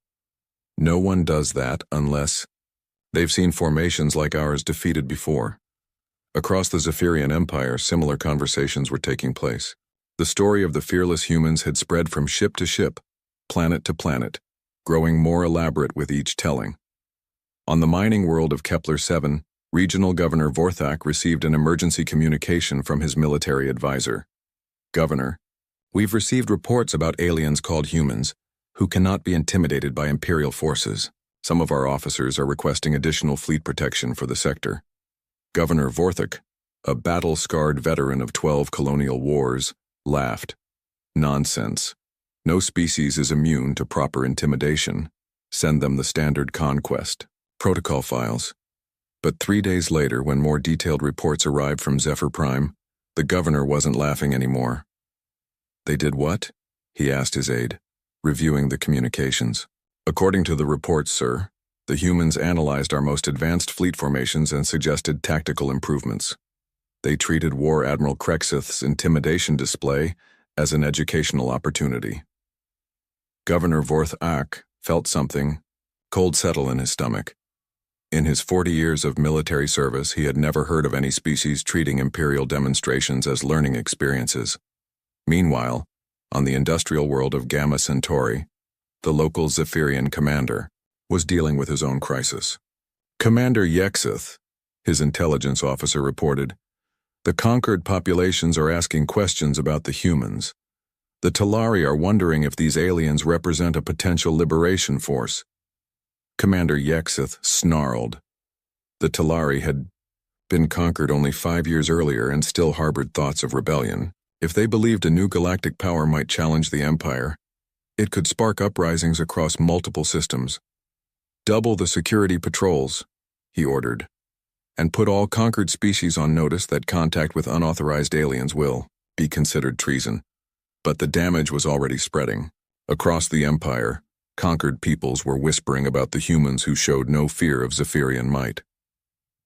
No one does that unless they've seen formations like ours defeated before." Across the Zephyrian Empire, similar conversations were taking place. The story of the fearless humans had spread from ship to ship, planet to planet, growing more elaborate with each telling. On the mining world of Kepler-7, Regional Governor Vorthak received an emergency communication from his military advisor. "Governor, we've received reports about aliens called humans, who cannot be intimidated by Imperial forces. Some of our officers are requesting additional fleet protection for the sector." Governor Vorthak, a battle-scarred veteran of 12 colonial wars, laughed. "Nonsense. No species is immune to proper intimidation. Send them the standard conquest protocol files. But 3 days later, when more detailed reports arrived from Zephyr Prime, the governor wasn't laughing anymore. "They did what?" he asked his aide, reviewing the communications. "According to the reports, sir, the humans analyzed our most advanced fleet formations and suggested tactical improvements. They treated War Admiral Crexith's intimidation display as an educational opportunity." Governor Vorth Ak felt something cold settle in his stomach. In his 40 years of military service, he had never heard of any species treating imperial demonstrations as learning experiences. Meanwhile, on the industrial world of Gamma Centauri, the local Zephyrian commander was dealing with his own crisis. Commander Yexith, his intelligence officer, reported, "The conquered populations are asking questions about the humans. The Talari are wondering if these aliens represent a potential liberation force." Commander Yexith snarled. The Talari had been conquered only 5 years earlier and still harbored thoughts of rebellion. If they believed a new galactic power might challenge the Empire, it could spark uprisings across multiple systems. "Double the security patrols," he ordered, "and put all conquered species on notice that contact with unauthorized aliens will be considered treason." But the damage was already spreading. Across the Empire, conquered peoples were whispering about the humans who showed no fear of Zephyrian might.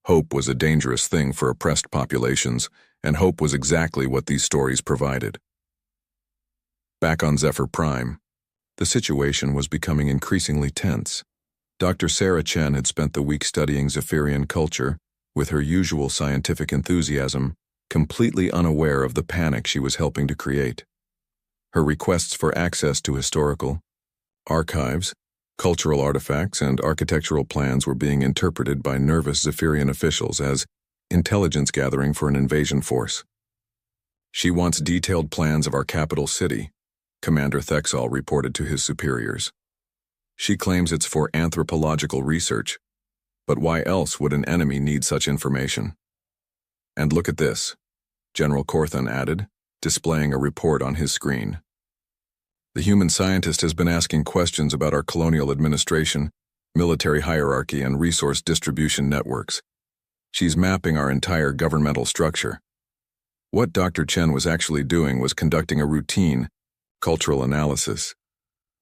Hope was a dangerous thing for oppressed populations, and hope was exactly what these stories provided. Back on Zephyr Prime, the situation was becoming increasingly tense. Dr. Sarah Chen had spent the week studying Zephyrian culture, with her usual scientific enthusiasm, completely unaware of the panic she was helping to create. Her requests for access to historical archives, cultural artifacts, and architectural plans were being interpreted by nervous Zephyrian officials as intelligence gathering for an invasion force. "She wants detailed plans of our capital city," Commander Thexall reported to his superiors. "She claims it's for anthropological research, but why else would an enemy need such information?" "And look at this," General Corthan added, displaying a report on his screen. "The human scientist has been asking questions about our colonial administration, military hierarchy, and resource distribution networks. She's mapping our entire governmental structure." What Dr. Chen was actually doing was conducting a routine cultural analysis,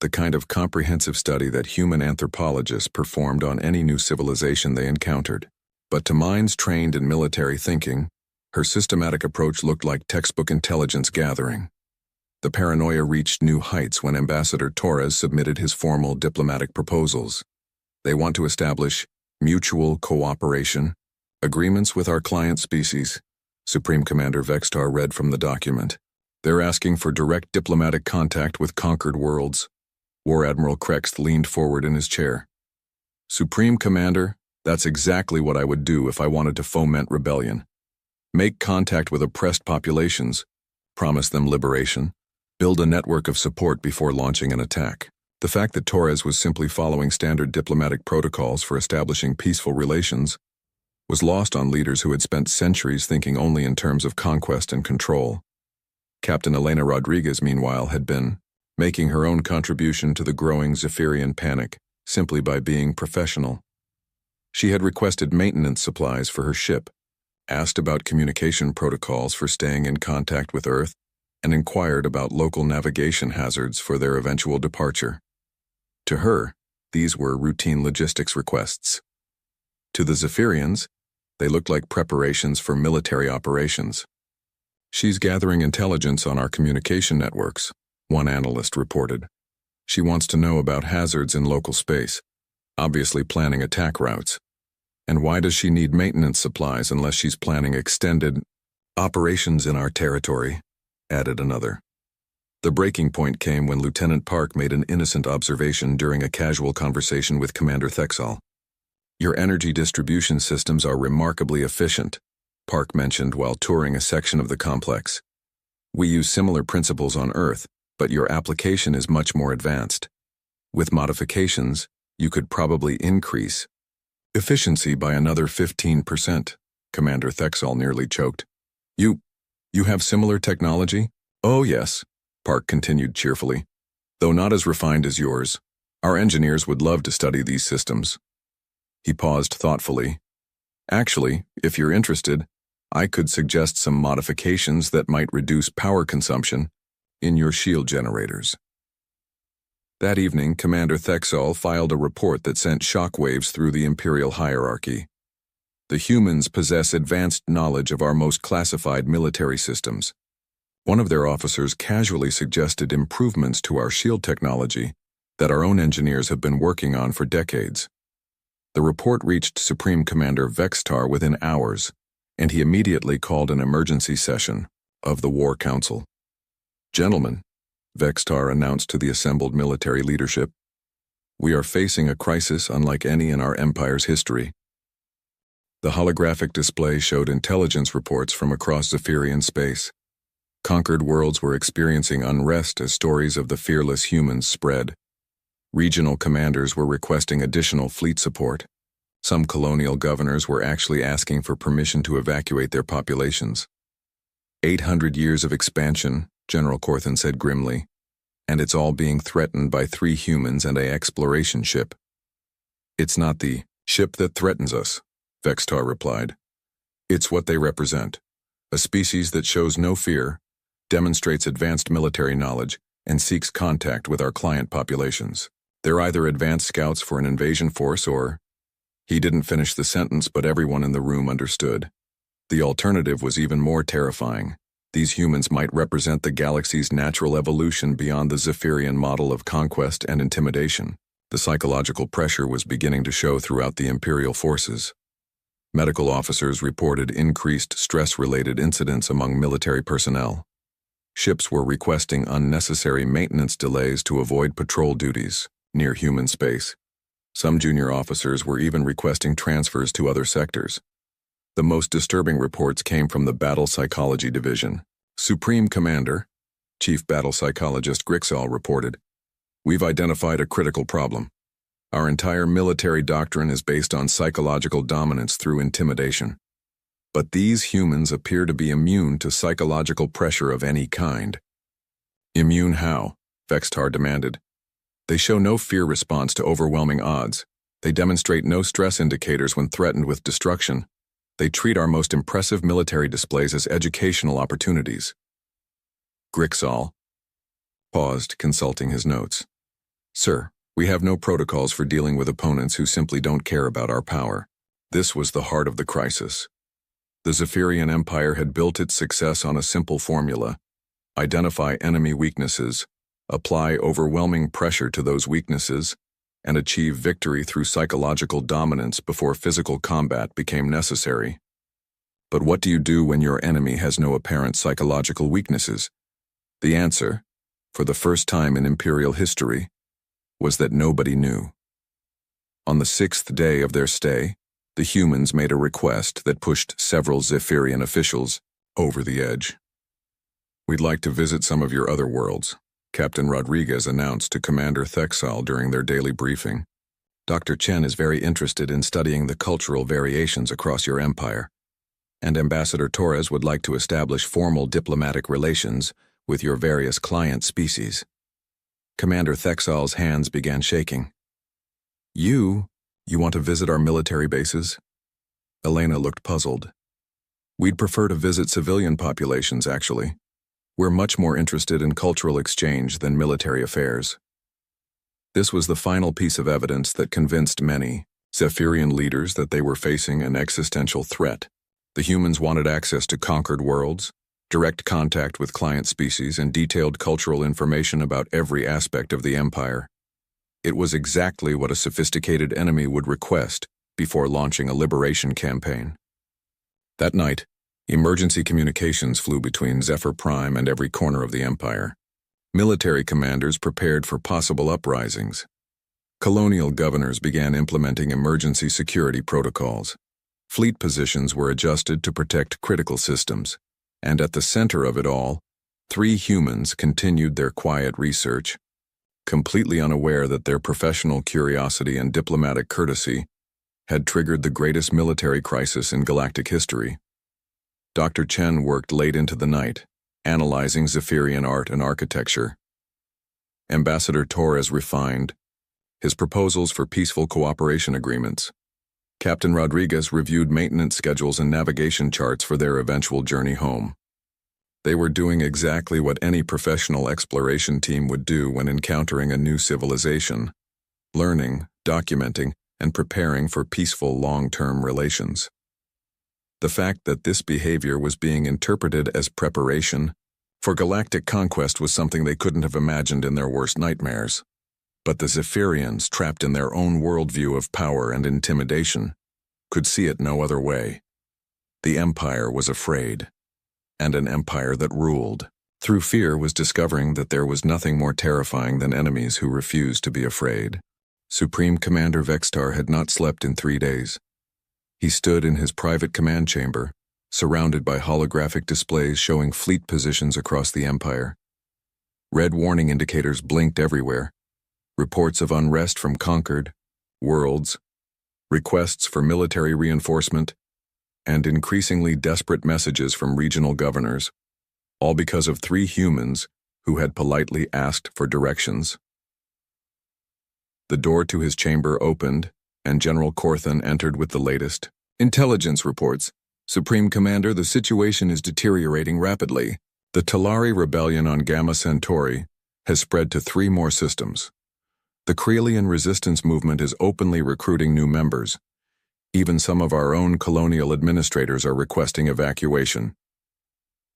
the kind of comprehensive study that human anthropologists performed on any new civilization they encountered. But to minds trained in military thinking, her systematic approach looked like textbook intelligence gathering. The paranoia reached new heights when Ambassador Torres submitted his formal diplomatic proposals. "They want to establish mutual cooperation, agreements with our client species," Supreme Commander Vextar read from the document. "They're asking for direct diplomatic contact with conquered worlds." War Admiral Krext leaned forward in his chair. "Supreme Commander, that's exactly what I would do if I wanted to foment rebellion. Make contact with oppressed populations, promise them liberation, build a network of support before launching an attack." The fact that Torres was simply following standard diplomatic protocols for establishing peaceful relations was lost on leaders who had spent centuries thinking only in terms of conquest and control. Captain Elena Rodriguez, meanwhile, had been making her own contribution to the growing Zephyrian panic simply by being professional. She had requested maintenance supplies for her ship, asked about communication protocols for staying in contact with Earth, and inquired about local navigation hazards for their eventual departure. To her, these were routine logistics requests. To the Zephyrians, they looked like preparations for military operations. "She's gathering intelligence on our communication networks," one analyst reported. "She wants to know about hazards in local space, obviously planning attack routes. And why does she need maintenance supplies unless she's planning extended operations in our territory?" added another. The breaking point came when Lieutenant Park made an innocent observation during a casual conversation with Commander Thexall. "Your energy distribution systems are remarkably efficient," Park mentioned while touring a section of the complex. "We use similar principles on Earth, but your application is much more advanced. With modifications, you could probably increase efficiency by another 15%. Commander Thexall nearly choked. You have similar technology?" "Oh yes," Park continued cheerfully. "Though not as refined as yours. Our engineers would love to study these systems." He paused thoughtfully. Actually, if you're interested, I could suggest some modifications that might reduce power consumption in your shield generators. That evening, Commander Thexol filed a report that sent shockwaves through the Imperial hierarchy. The humans possess advanced knowledge of our most classified military systems. One of their officers casually suggested improvements to our shield technology that our own engineers have been working on for decades. The report reached Supreme Commander Vextar within hours, and he immediately called an emergency session of the War Council. "Gentlemen," Vextar announced to the assembled military leadership, "we are facing a crisis unlike any in our empire's history." The holographic display showed intelligence reports from across Zephyrian space. Conquered worlds were experiencing unrest as stories of the fearless humans spread. Regional commanders were requesting additional fleet support. Some colonial governors were actually asking for permission to evacuate their populations. 800 years of expansion, General Corthan said grimly, and it's all being threatened by 3 humans and an exploration ship. "It's not the ship that threatens us," Vextar replied. "It's what they represent. A species that shows no fear, demonstrates advanced military knowledge, and seeks contact with our client populations. They're either advanced scouts for an invasion force or—" He didn't finish the sentence, but everyone in the room understood. The alternative was even more terrifying. These humans might represent the galaxy's natural evolution beyond the Zephyrian model of conquest and intimidation. The psychological pressure was beginning to show throughout the Imperial forces. Medical officers reported increased stress-related incidents among military personnel. Ships were requesting unnecessary maintenance delays to avoid patrol duties near human space. Some junior officers were even requesting transfers to other sectors. The most disturbing reports came from the Battle Psychology Division. Supreme Commander, Chief Battle Psychologist Grixal reported, "We've identified a critical problem. Our entire military doctrine is based on psychological dominance through intimidation. But these humans appear to be immune to psychological pressure of any kind." "Immune how?" Vextar demanded. "They show no fear response to overwhelming odds. They demonstrate no stress indicators when threatened with destruction. They treat our most impressive military displays as educational opportunities." Grixal paused, consulting his notes. "Sir, we have no protocols for dealing with opponents who simply don't care about our power." This was the heart of the crisis. The Zephyrian Empire had built its success on a simple formula: identify enemy weaknesses, apply overwhelming pressure to those weaknesses, and achieve victory through psychological dominance before physical combat became necessary. But what do you do when your enemy has no apparent psychological weaknesses? The answer, for the first time in Imperial history, was that nobody knew. On the 6th day of their stay, the humans made a request that pushed several Zephyrian officials over the edge. "We'd like to visit some of your other worlds," Captain Rodriguez announced to Commander Thexol during their daily briefing. "Dr. Chen is very interested in studying the cultural variations across your empire, and Ambassador Torres would like to establish formal diplomatic relations with your various client species." Commander Thexol's hands began shaking. You want to visit our military bases?" Elena looked puzzled. "We'd prefer to visit civilian populations, actually. We're much more interested in cultural exchange than military affairs." This was the final piece of evidence that convinced many Zephyrian leaders that they were facing an existential threat. The humans wanted access to conquered worlds, direct contact with client species, and detailed cultural information about every aspect of the empire. It was exactly what a sophisticated enemy would request before launching a liberation campaign. That night, emergency communications flew between Zephyr Prime and every corner of the empire. Military commanders prepared for possible uprisings. Colonial governors began implementing emergency security protocols. Fleet positions were adjusted to protect critical systems, and at the center of it all, 3 humans continued their quiet research, completely unaware that their professional curiosity and diplomatic courtesy had triggered the greatest military crisis in galactic history. Dr. Chen worked late into the night, analyzing Zephyrian art and architecture. Ambassador Torres refined his proposals for peaceful cooperation agreements. Captain Rodriguez reviewed maintenance schedules and navigation charts for their eventual journey home. They were doing exactly what any professional exploration team would do when encountering a new civilization: learning, documenting, and preparing for peaceful long-term relations. The fact that this behavior was being interpreted as preparation for galactic conquest was something they couldn't have imagined in their worst nightmares. But the Zephyrians, trapped in their own worldview of power and intimidation, could see it no other way. The Empire was afraid, and an empire that ruled through fear was discovering that there was nothing more terrifying than enemies who refused to be afraid. Supreme Commander Vextar had not slept in 3 days. He stood in his private command chamber, surrounded by holographic displays showing fleet positions across the Empire. Red warning indicators blinked everywhere. Reports of unrest from conquered worlds, requests for military reinforcement, and increasingly desperate messages from regional governors, all because of 3 humans who had politely asked for directions. The door to his chamber opened, and General Corthan entered with the latest intelligence reports. Supreme Commander, the situation is deteriorating rapidly. The Talari rebellion on Gamma Centauri has spread to 3 more systems. The Krelian resistance movement is openly recruiting new members. Even some of our own colonial administrators are requesting evacuation.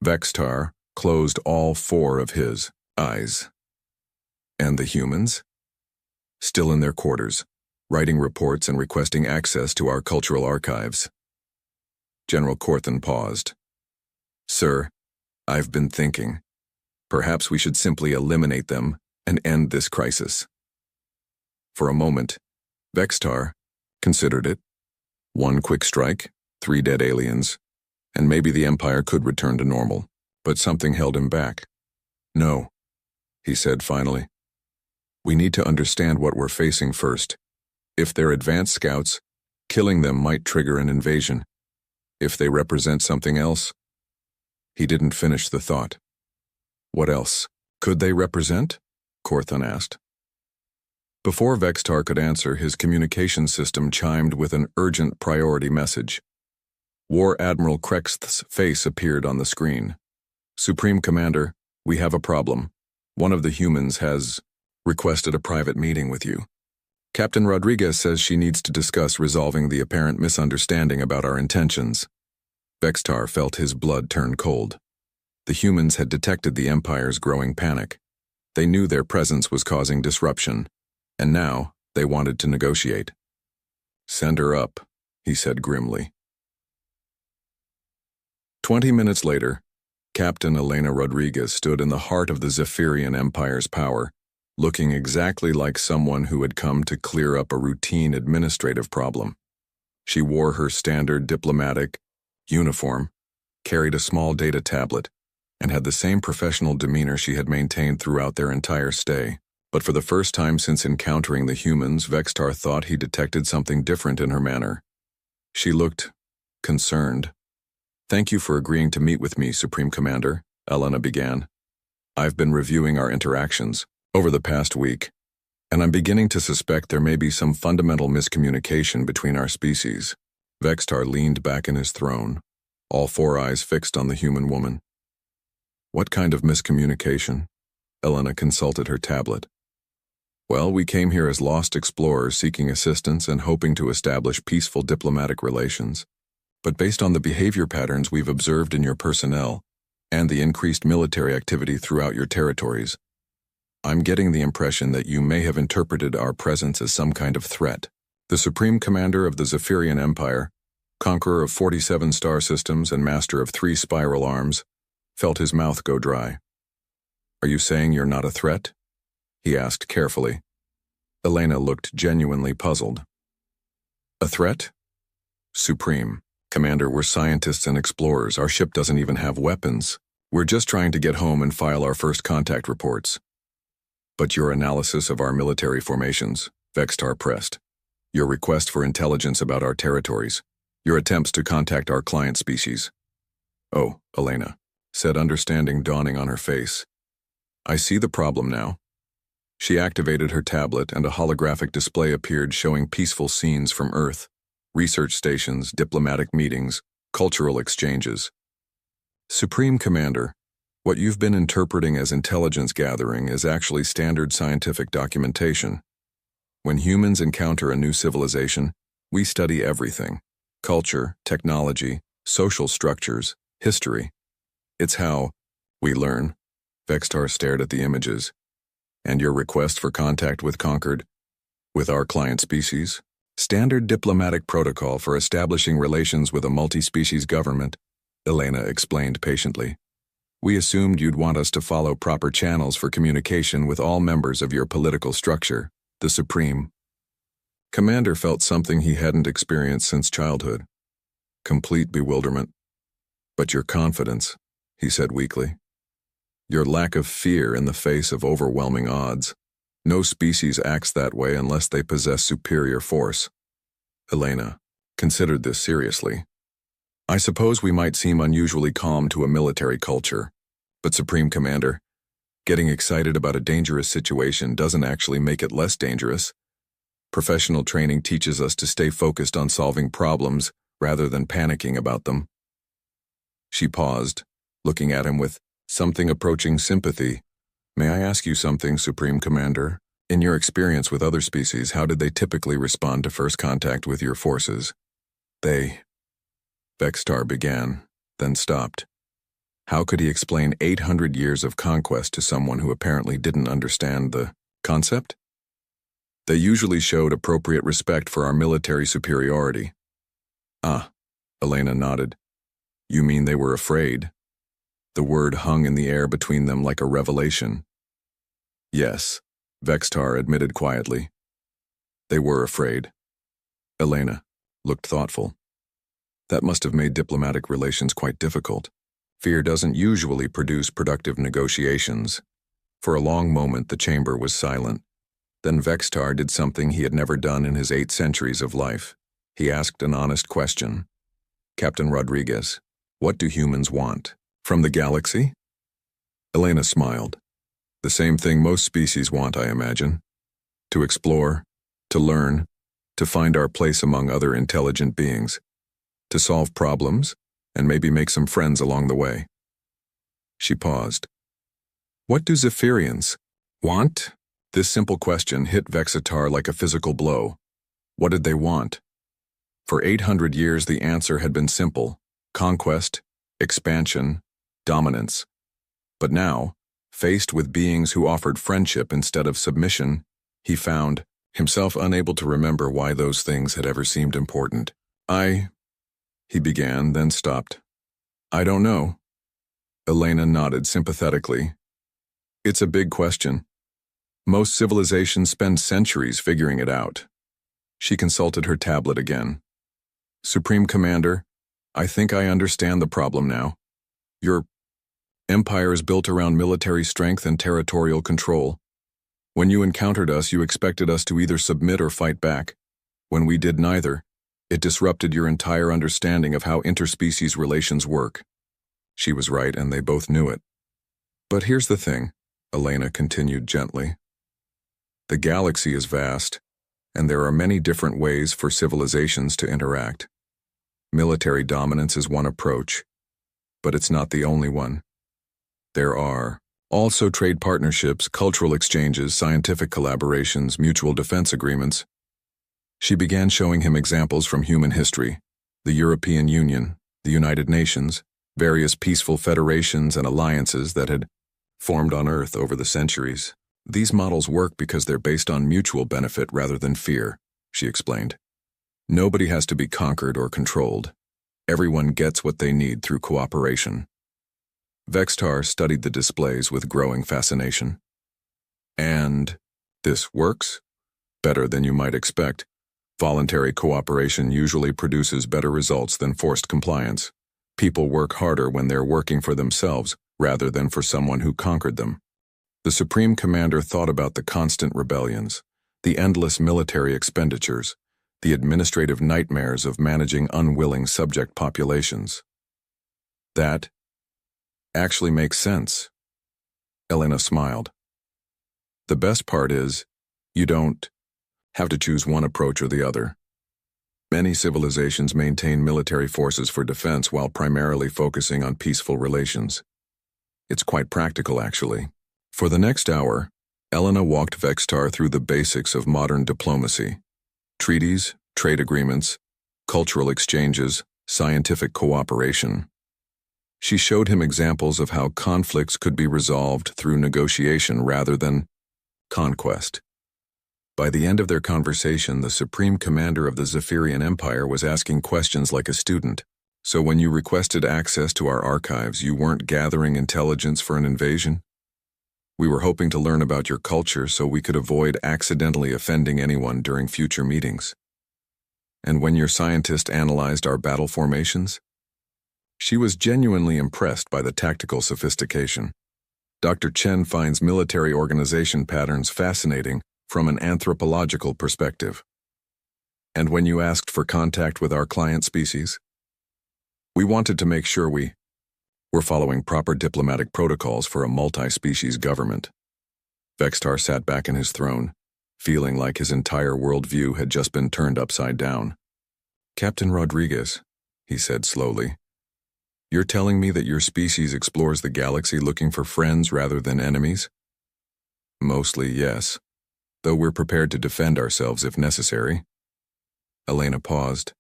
Vextar closed all 4 of his eyes. And the humans? Still in their quarters, writing reports and requesting access to our cultural archives. General Corthan paused. Sir, I've been thinking. Perhaps we should simply eliminate them and end this crisis. For a moment, Vextar considered it. 1 quick strike, 3 dead aliens, and maybe the Empire could return to normal. But something held him back. No, he said finally. We need to understand what we're facing first. If they're advanced scouts, killing them might trigger an invasion. If they represent something else, he didn't finish the thought. What else could they represent? Corthan asked. Before Vextar could answer, his communication system chimed with an urgent priority message. War Admiral Krexth's face appeared on the screen. Supreme Commander, we have a problem. One of the humans has requested a private meeting with you. Captain Rodriguez says she needs to discuss resolving the apparent misunderstanding about our intentions. Vextar felt his blood turn cold. The humans had detected the Empire's growing panic. They knew their presence was causing disruption, and now they wanted to negotiate. Send her up, he said grimly. 20 minutes later, Captain Elena Rodriguez stood in the heart of the Zephyrian Empire's power, looking exactly like someone who had come to clear up a routine administrative problem. She wore her standard diplomatic uniform, carried a small data tablet, and had the same professional demeanor she had maintained throughout their entire stay. But for the first time since encountering the humans, Vextar thought he detected something different in her manner. She looked concerned. Thank you for agreeing to meet with me, Supreme Commander, Elena began. I've been reviewing our interactions over the past week, and I'm beginning to suspect there may be some fundamental miscommunication between our species. Vextar leaned back in his throne, all 4 eyes fixed on the human woman. What kind of miscommunication? Elena consulted her tablet. Well, we came here as lost explorers seeking assistance and hoping to establish peaceful diplomatic relations. But based on the behavior patterns we've observed in your personnel and the increased military activity throughout your territories, I'm getting the impression that you may have interpreted our presence as some kind of threat. The Supreme Commander of the Zephyrian Empire, conqueror of 47 star systems and master of 3 spiral arms, felt his mouth go dry. Are you saying you're not a threat? He asked carefully. Elena looked genuinely puzzled. A threat? Supreme Commander, we're scientists and explorers. Our ship doesn't even have weapons. We're just trying to get home and file our first contact reports. But your analysis of our military formations, Vextar pressed. Your request for intelligence about our territories. Your attempts to contact our client species. Oh, Elena said, understanding dawning on her face. I see the problem now. She activated her tablet and a holographic display appeared showing peaceful scenes from Earth. research stations, diplomatic meetings, cultural exchanges. Supreme Commander, what you've been interpreting as intelligence gathering is actually standard scientific documentation. When humans encounter a new civilization, we study everything: culture, technology, social structures, history. It's how we learn. Vextar stared at the images. And your request for contact with Concord? With our client species? Standard diplomatic protocol for establishing relations with a multi-species government, Elena explained patiently. We assumed you'd want us to follow proper channels for communication with all members of your political structure, the Supreme. Commander felt something he hadn't experienced since childhood. Complete bewilderment. But your confidence, he said weakly. Your lack of fear in the face of overwhelming odds. No species acts that way unless they possess superior force. Elena considered this seriously. I suppose we might seem unusually calm to a military culture, but Supreme Commander, getting excited about a dangerous situation doesn't actually make it less dangerous. Professional training teaches us to stay focused on solving problems rather than panicking about them. She paused, looking at him with something approaching sympathy. May I ask you something, Supreme Commander? In your experience with other species, how did they typically respond to first contact with your forces? Vextar began, then stopped. How could he explain 800 years of conquest to someone who apparently didn't understand the concept? They usually showed appropriate respect for our military superiority. Ah, Elena nodded. You mean they were afraid? The word hung in the air between them like a revelation. Yes, Vextar admitted quietly. They were afraid. Elena looked thoughtful. That must have made diplomatic relations quite difficult. Fear doesn't usually produce productive negotiations. For a long moment the chamber was silent. Then Vextar did something he had never done in his 8 centuries of life. He asked an honest question. Captain Rodriguez, what do humans want? From the galaxy? Elena smiled. The same thing most species want, I imagine. To explore, to learn, to find our place among other intelligent beings, to solve problems, and maybe make some friends along the way. She paused. What do Zephyrians want? This simple question hit Vexitar like a physical blow. What did they want? For 800 years the answer had been simple: conquest, expansion, dominance. But now, faced with beings who offered friendship instead of submission, he found himself unable to remember why those things had ever seemed important. He began, then stopped. I don't know. Elena nodded sympathetically. It's a big question. Most civilizations spend centuries figuring it out. She consulted her tablet again. Supreme Commander, I think I understand the problem now. Your empire is built around military strength and territorial control. When you encountered us, you expected us to either submit or fight back. When we did neither, it disrupted your entire understanding of how interspecies relations work. She was right, and they both knew it. But here's the thing, Elena continued gently. The galaxy is vast, and there are many different ways for civilizations to interact. Military dominance is one approach, but it's not the only one. There are also trade partnerships, cultural exchanges, scientific collaborations, mutual defense agreements. She began showing him examples from human history: the European Union, the United Nations, various peaceful federations and alliances that had formed on Earth over the centuries. These models work because they're based on mutual benefit rather than fear, she explained. Nobody has to be conquered or controlled. Everyone gets what they need through cooperation. Vextar studied the displays with growing fascination. And this works? Better than you might expect. Voluntary cooperation usually produces better results than forced compliance. People work harder when they're working for themselves rather than for someone who conquered them. The Supreme Commander thought about the constant rebellions, the endless military expenditures, the administrative nightmares of managing unwilling subject populations. That actually makes sense. Elena smiled. The best part is, you don't have to choose one approach or the other. Many civilizations maintain military forces for defense while primarily focusing on peaceful relations. It's quite practical, actually. For the next hour, Elena walked Vextar through the basics of modern diplomacy: treaties, trade agreements, cultural exchanges, scientific cooperation. She showed him examples of how conflicts could be resolved through negotiation rather than conquest. By the end of their conversation, the Supreme Commander of the Zephyrian Empire was asking questions like a student. So when you requested access to our archives, you weren't gathering intelligence for an invasion? We were hoping to learn about your culture so we could avoid accidentally offending anyone during future meetings. And when your scientist analyzed our battle formations? She was genuinely impressed by the tactical sophistication. Dr. Chen finds military organization patterns fascinating from an anthropological perspective. And when you asked for contact with our client species? We wanted to make sure we were following proper diplomatic protocols for a multi-species government. Vextar sat back in his throne, feeling like his entire worldview had just been turned upside down. Captain Rodriguez, he said slowly, you're telling me that your species explores the galaxy looking for friends rather than enemies? Mostly, yes, though we're prepared to defend ourselves if necessary. Elena paused.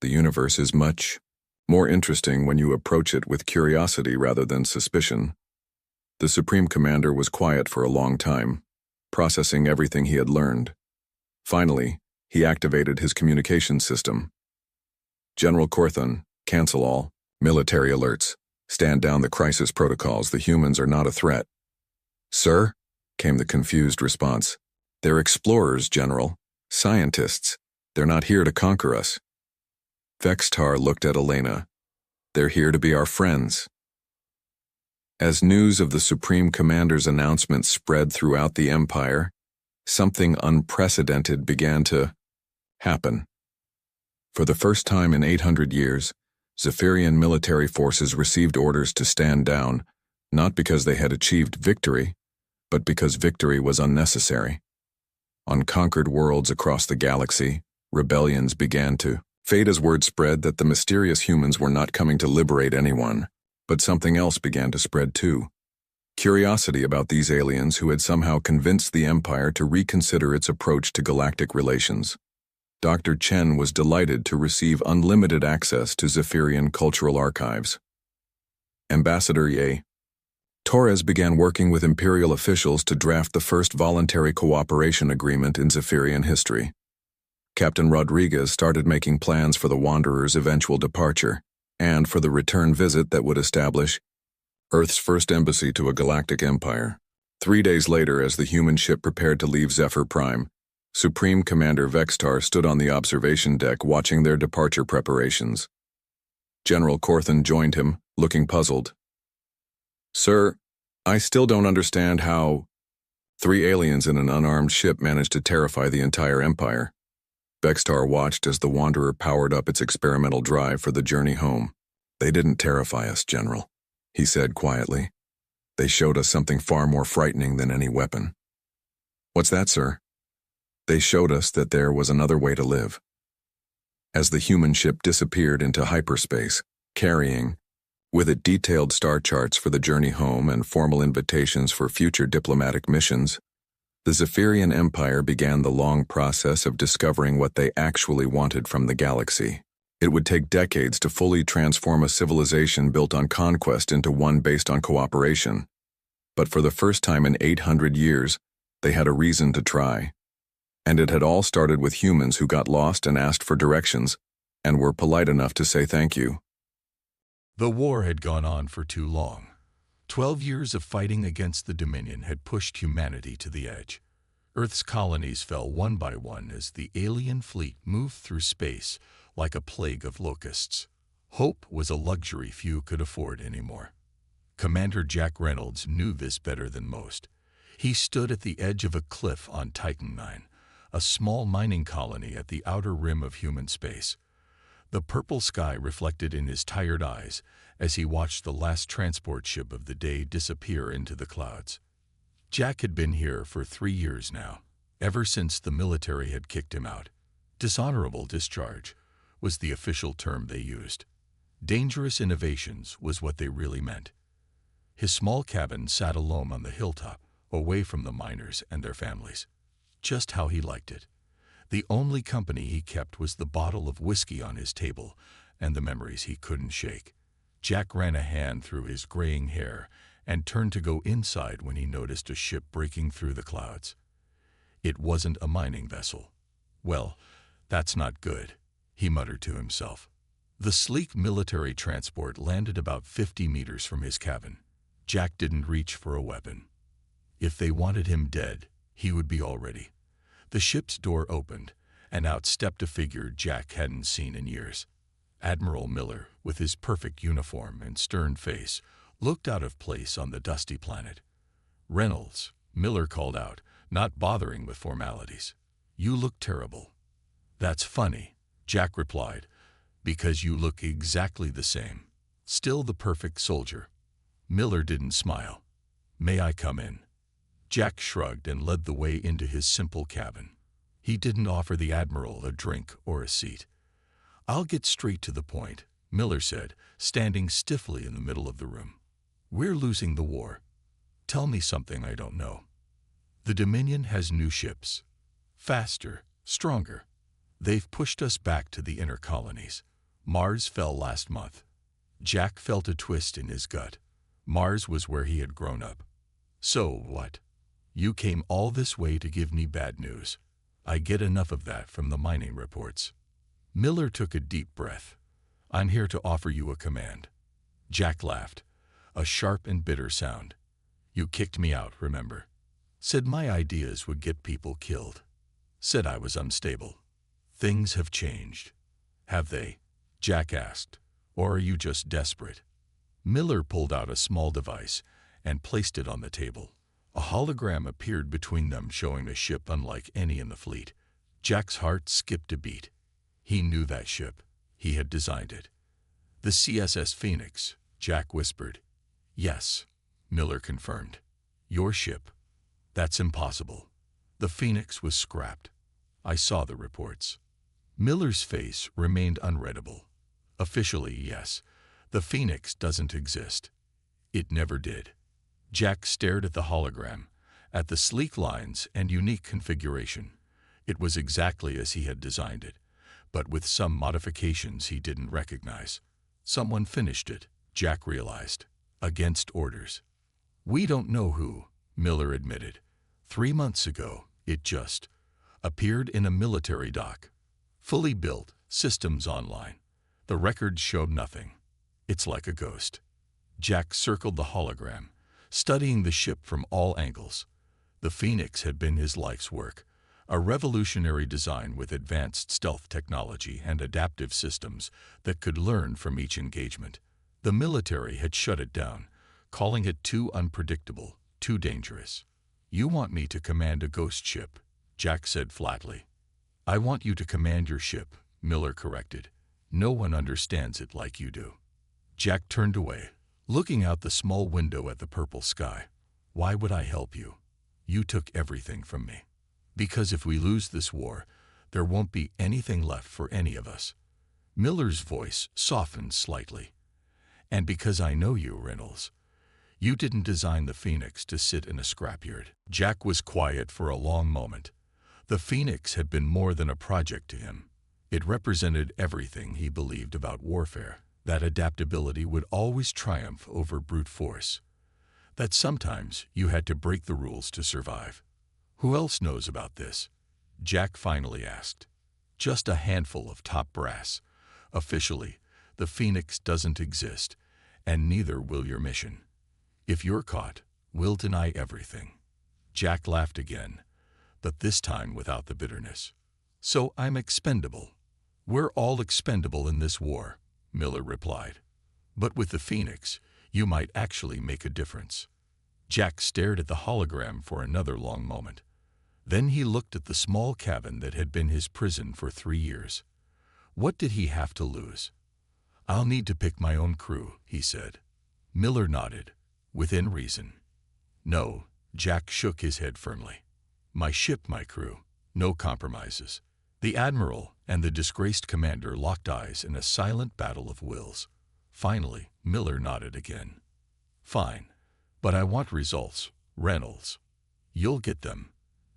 The universe is much more interesting when you approach it with curiosity rather than suspicion. The Supreme Commander was quiet for a long time, processing everything he had learned. Finally, he activated his communication system. General Corthon, cancel all military alerts. Stand down the crisis protocols. The humans are not a threat. Sir? Came the confused response. They're explorers, General. Scientists. They're not here to conquer us. Vextar looked at Elena. They're here to be our friends. As news of the Supreme Commander's announcement spread throughout the Empire, something unprecedented began to happen. For the first time in 800 years, Zephyrian military forces received orders to stand down, not because they had achieved victory, but because victory was unnecessary. On conquered worlds across the galaxy, rebellions began to fade as word spread that the mysterious humans were not coming to liberate anyone, but something else began to spread too. Curiosity about these aliens who had somehow convinced the Empire to reconsider its approach to galactic relations. Dr. Chen was delighted to receive unlimited access to Zephyrian cultural archives. Ambassador Ye Torres began working with Imperial officials to draft the first voluntary cooperation agreement in Zephyrian history. Captain Rodriguez started making plans for the Wanderer's eventual departure, and for the return visit that would establish Earth's first embassy to a galactic empire. 3 days later, as the human ship prepared to leave Zephyr Prime, Supreme Commander Vextar stood on the observation deck watching their departure preparations. General Corthon joined him, looking puzzled. Sir, I still don't understand how 3 aliens in an unarmed ship managed to terrify the entire Empire. Vextar watched as the Wanderer powered up its experimental drive for the journey home. They didn't terrify us, General, he said quietly. They showed us something far more frightening than any weapon. What's that, sir? They showed us that there was another way to live. As the human ship disappeared into hyperspace, carrying with it detailed star charts for the journey home and formal invitations for future diplomatic missions, the Zephyrian Empire began the long process of discovering what they actually wanted from the galaxy. It would take decades to fully transform a civilization built on conquest into one based on cooperation. But for the first time in 800 years, they had a reason to try. And it had all started with humans who got lost and asked for directions, and were polite enough to say thank you. The war had gone on for too long. 12 years of fighting against the Dominion had pushed humanity to the edge. Earth's colonies fell one by one as the alien fleet moved through space like a plague of locusts. Hope was a luxury few could afford anymore. Commander Jack Reynolds knew this better than most. He stood at the edge of a cliff on Titan IX, a small mining colony at the outer rim of human space. The purple sky reflected in his tired eyes as he watched the last transport ship of the day disappear into the clouds. Jack had been here for 3 years now, ever since the military had kicked him out. Dishonorable discharge was the official term they used. Dangerous innovations was what they really meant. His small cabin sat alone on the hilltop, away from the miners and their families. Just how he liked it. The only company he kept was the bottle of whiskey on his table and the memories he couldn't shake. Jack ran a hand through his graying hair and turned to go inside when he noticed a ship breaking through the clouds. It wasn't a mining vessel. Well, that's not good, he muttered to himself. The sleek military transport landed about 50 meters from his cabin. Jack didn't reach for a weapon. If they wanted him dead, he would be all ready. The ship's door opened, and out stepped a figure Jack hadn't seen in years. Admiral Miller, with his perfect uniform and stern face, looked out of place on the dusty planet. "Reynolds," Miller called out, not bothering with formalities. "You look terrible." "That's funny," Jack replied, "because you look exactly the same. Still the perfect soldier." Miller didn't smile. "May I come in?" Jack shrugged and led the way into his simple cabin. He didn't offer the Admiral a drink or a seat. "I'll get straight to the point," Miller said, standing stiffly in the middle of the room. "We're losing the war. Tell me something I don't know." "The Dominion has new ships. Faster, stronger. They've pushed us back to the inner colonies. Mars fell last month." Jack felt a twist in his gut. Mars was where he had grown up. "So what? You came all this way to give me bad news. I get enough of that from the mining reports." Miller took a deep breath. "I'm here to offer you a command." Jack laughed, a sharp and bitter sound. "You kicked me out, remember? Said my ideas would get people killed. Said I was unstable. Things have changed." "Have they?" Jack asked. "Or are you just desperate?" Miller pulled out a small device and placed it on the table. A hologram appeared between them, showing a ship unlike any in the fleet. Jack's heart skipped a beat. He knew that ship. He had designed it. "The CSS Phoenix," Jack whispered. "Yes," Miller confirmed. "Your ship." "That's impossible. The Phoenix was scrapped. I saw the reports." Miller's face remained unreadable. "Officially, yes. The Phoenix doesn't exist. It never did." Jack stared at the hologram, at the sleek lines and unique configuration. It was exactly as he had designed it, but with some modifications he didn't recognize. Someone finished it, Jack realized, against orders. "We don't know who," Miller admitted. 3 months ago, it just appeared in a military dock. Fully built, systems online. The records showed nothing. It's like a ghost. Jack circled the hologram, studying the ship from all angles. The Phoenix had been his life's work, a revolutionary design with advanced stealth technology and adaptive systems that could learn from each engagement. The military had shut it down, calling it too unpredictable, too dangerous. "You want me to command a ghost ship," Jack said flatly. "I want you to command your ship," Miller corrected. "No one understands it like you do." Jack turned away, looking out the small window at the purple sky. "Why would I help you? You took everything from me. Because if we lose this war, there won't be anything left for any of us." Miller's voice softened slightly. "And because I know you, Reynolds. You didn't design the Phoenix to sit in a scrapyard." Jack was quiet for a long moment. The Phoenix had been more than a project to him. It represented everything he believed about warfare, that adaptability would always triumph over brute force, that sometimes you had to break the rules to survive. "Who else knows about this?" Jack finally asked. "Just a handful of top brass. Officially, the Phoenix doesn't exist, and neither will your mission. If you're caught, we'll deny everything." Jack laughed again, but this time without the bitterness. "So I'm expendable." "We're all expendable in this war," Miller replied. "But with the Phoenix, you might actually make a difference." Jack stared at the hologram for another long moment. Then he looked at the small cabin that had been his prison for 3 years. What did he have to lose? "I'll need to pick my own crew," he said. Miller nodded, within reason. "No," Jack shook his head firmly. "My ship, my crew. No compromises. The Admiral and the disgraced commander locked eyes in a silent battle of wills. Finally, Miller nodded again. "Fine. But I want results, Reynolds." "You'll get them."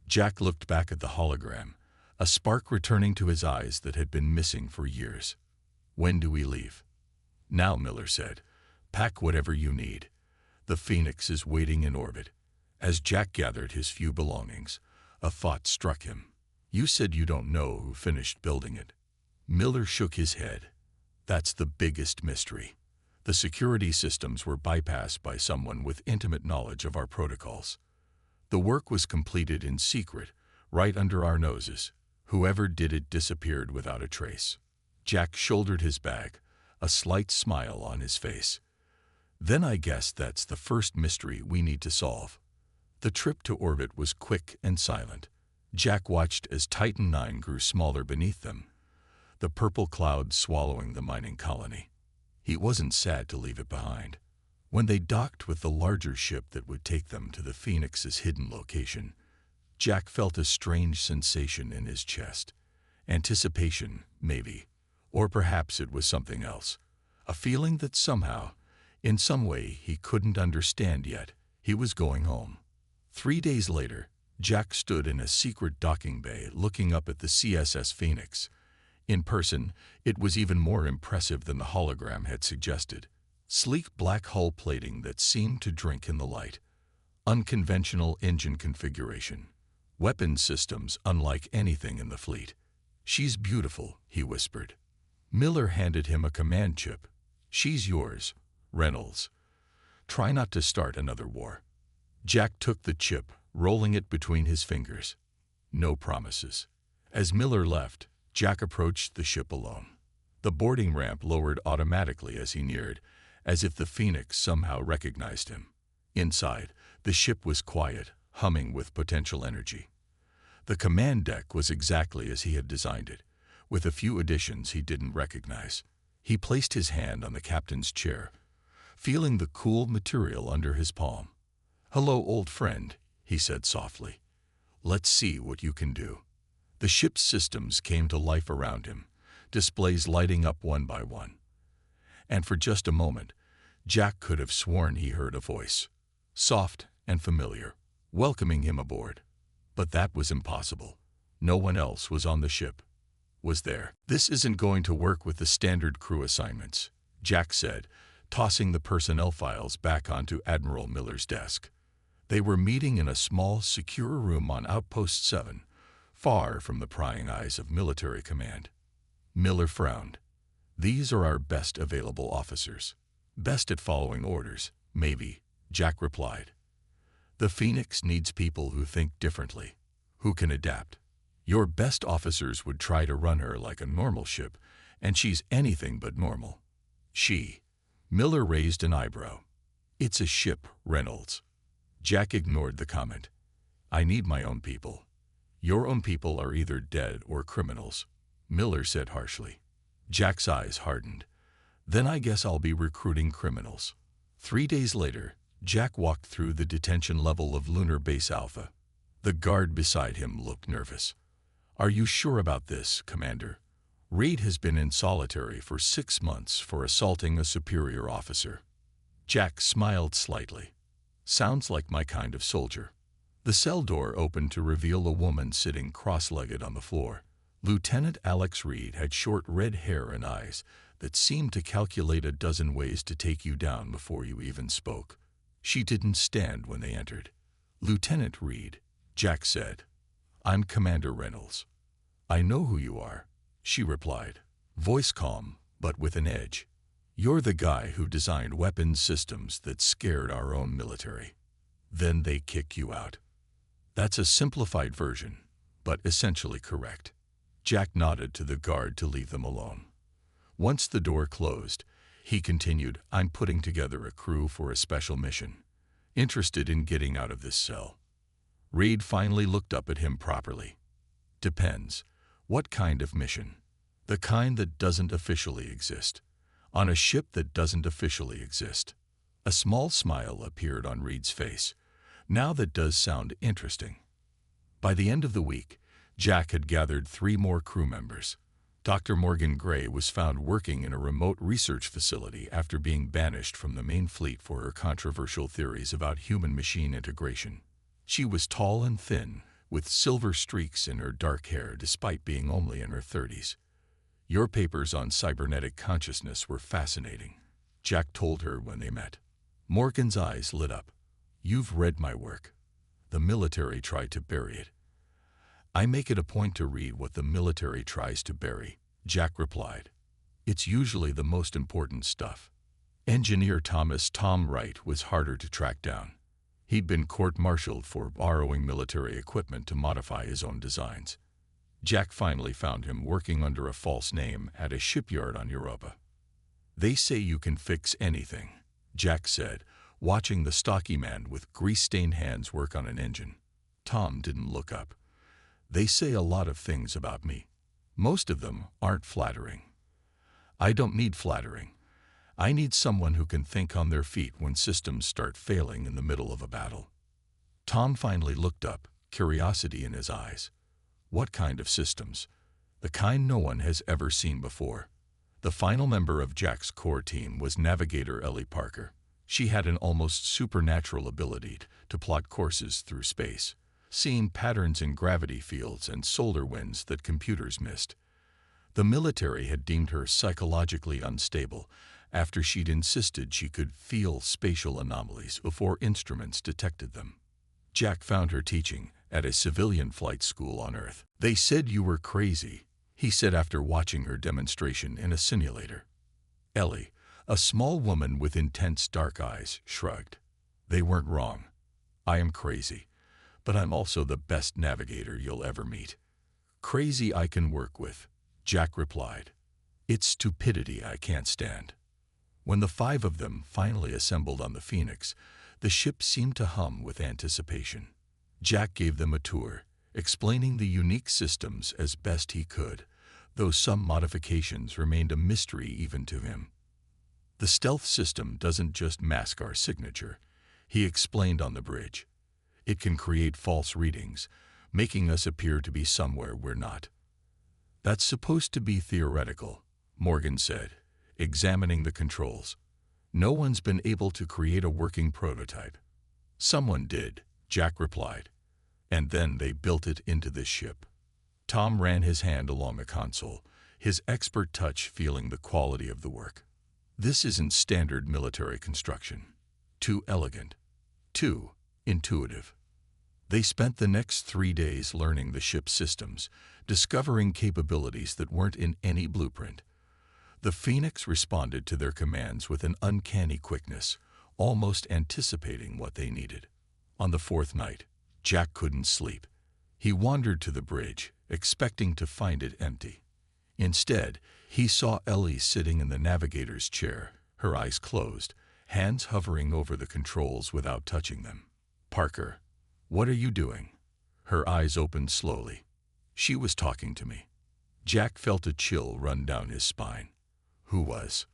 Jack looked back at the hologram, a spark returning to his eyes that had been missing for years. "When do we leave?" "Now," Miller said. "Pack whatever you need. The Phoenix is waiting in orbit." As Jack gathered his few belongings, a thought struck him. "You said you don't know who finished building it." Miller shook his head. "That's the biggest mystery. The security systems were bypassed by someone with intimate knowledge of our protocols. The work was completed in secret, right under our noses. Whoever did it disappeared without a trace." Jack shouldered his bag, a slight smile on his face. "Then I guess that's the first mystery we need to solve." The trip to orbit was quick and silent. Jack watched as Titan IX grew smaller beneath them, the purple clouds swallowing the mining colony. He wasn't sad to leave it behind. When they docked with the larger ship that would take them to the Phoenix's hidden location, Jack felt a strange sensation in his chest. Anticipation, maybe. Or perhaps it was something else. A feeling that somehow, in some way he couldn't understand yet, he was going home. 3 days later, Jack stood in a secret docking bay looking up at the CSS Phoenix. In person, it was even more impressive than the hologram had suggested. Sleek black hull plating that seemed to drink in the light. Unconventional engine configuration. Weapon systems unlike anything in the fleet. "She's beautiful," he whispered. Miller handed him a command chip. "She's yours, Reynolds. Try not to start another war." Jack took the chip, rolling it between his fingers. No promises. As Miller left, Jack approached the ship alone. The boarding ramp lowered automatically as he neared, as if the Phoenix somehow recognized him. Inside, the ship was quiet, humming with potential energy. The command deck was exactly as he had designed it, with a few additions he didn't recognize. He placed his hand on the captain's chair, feeling the cool material under his palm. "Hello, old friend," he said softly. "Let's see what you can do." The ship's systems came to life around him, displays lighting up one by one. And for just a moment, Jack could have sworn he heard a voice, soft and familiar, welcoming him aboard. But that was impossible. No one else was on the ship. Was there? "This isn't going to work with the standard crew assignments," Jack said, tossing the personnel files back onto Admiral Miller's desk. They were meeting in a small, secure room on Outpost 7, far from the prying eyes of military command. Miller frowned. "These are our best available officers." "Best at following orders, maybe," Jack replied. "The Phoenix needs people who think differently, who can adapt. Your best officers would try to run her like a normal ship, and she's anything but normal." "She?" Miller raised an eyebrow. "It's a ship, Reynolds." Jack ignored the comment. "I need my own people." "Your own people are either dead or criminals," Miller said harshly. Jack's eyes hardened. "Then I guess I'll be recruiting criminals." 3 days later, Jack walked through the detention level of Lunar Base Alpha. The guard beside him looked nervous. "Are you sure about this, Commander? Reed has been in solitary for 6 months for assaulting a superior officer." Jack smiled slightly. "Sounds like my kind of soldier." The cell door opened to reveal a woman sitting cross-legged on the floor. Lieutenant Alex Reed had short red hair and eyes that seemed to calculate a dozen ways to take you down before you even spoke. She didn't stand when they entered. "Lieutenant Reed," Jack said. "I'm Commander Reynolds." "I know who you are," she replied, voice calm but with an edge. "You're the guy who designed weapons systems that scared our own military. Then they kick you out." "That's a simplified version, but essentially correct." Jack nodded to the guard to leave them alone. Once the door closed, he continued, "I'm putting together a crew for a special mission. Interested in getting out of this cell." Reed finally looked up at him properly. "Depends. What kind of mission?" "The kind that doesn't officially exist. On a ship that doesn't officially exist." A small smile appeared on Reed's face. "Now that does sound interesting." By the end of the week, Jack had gathered 3 more crew members. Dr. Morgan Gray was found working in a remote research facility after being banished from the main fleet for her controversial theories about human-machine integration. She was tall and thin, with silver streaks in her dark hair despite being only in her 30s. "Your papers on cybernetic consciousness were fascinating," Jack told her when they met. Morgan's eyes lit up. "You've read my work." "The military tried to bury it." "I make it a point to read what the military tries to bury," Jack replied. "It's usually the most important stuff." Engineer Tom Wright was harder to track down. He'd been court-martialed for borrowing military equipment to modify his own designs. Jack finally found him working under a false name at a shipyard on Europa. "They say you can fix anything," Jack said, watching the stocky man with grease-stained hands work on an engine. Tom didn't look up. "They say a lot of things about me. Most of them aren't flattering." "I don't need flattering. I need someone who can think on their feet when systems start failing in the middle of a battle." Tom finally looked up, curiosity in his eyes. "What kind of systems?" "The kind no one has ever seen before." The final member of Jack's core team was Navigator Ellie Parker. She had an almost supernatural ability to plot courses through space, seeing patterns in gravity fields and solar winds that computers missed. The military had deemed her psychologically unstable after she'd insisted she could feel spatial anomalies before instruments detected them. Jack found her teaching at a civilian flight school on Earth. "They said you were crazy," he said after watching her demonstration in a simulator. Ellie, a small woman with intense dark eyes, shrugged. "They weren't wrong. I am crazy, but I'm also the best navigator you'll ever meet." "Crazy I can work with," Jack replied. "It's stupidity I can't stand." When the 5 of them finally assembled on the Phoenix, the ship seemed to hum with anticipation. Jack gave them a tour, explaining the unique systems as best he could, though some modifications remained a mystery even to him. "The stealth system doesn't just mask our signature," he explained on the bridge. "It can create false readings, making us appear to be somewhere we're not." "That's supposed to be theoretical," Morgan said, examining the controls. "No one's been able to create a working prototype." "Someone did," Jack replied. "And then they built it into this ship." Tom ran his hand along the console, his expert touch feeling the quality of the work. "This isn't standard military construction. Too elegant. Too intuitive." They spent the next 3 days learning the ship's systems, discovering capabilities that weren't in any blueprint. The Phoenix responded to their commands with an uncanny quickness, almost anticipating what they needed. On the 4th night, Jack couldn't sleep. He wandered to the bridge, expecting to find it empty. Instead, he saw Ellie sitting in the navigator's chair, her eyes closed, hands hovering over the controls without touching them. "Parker, what are you doing?" Her eyes opened slowly. "She was talking to me." Jack felt a chill run down his spine. "Who was?"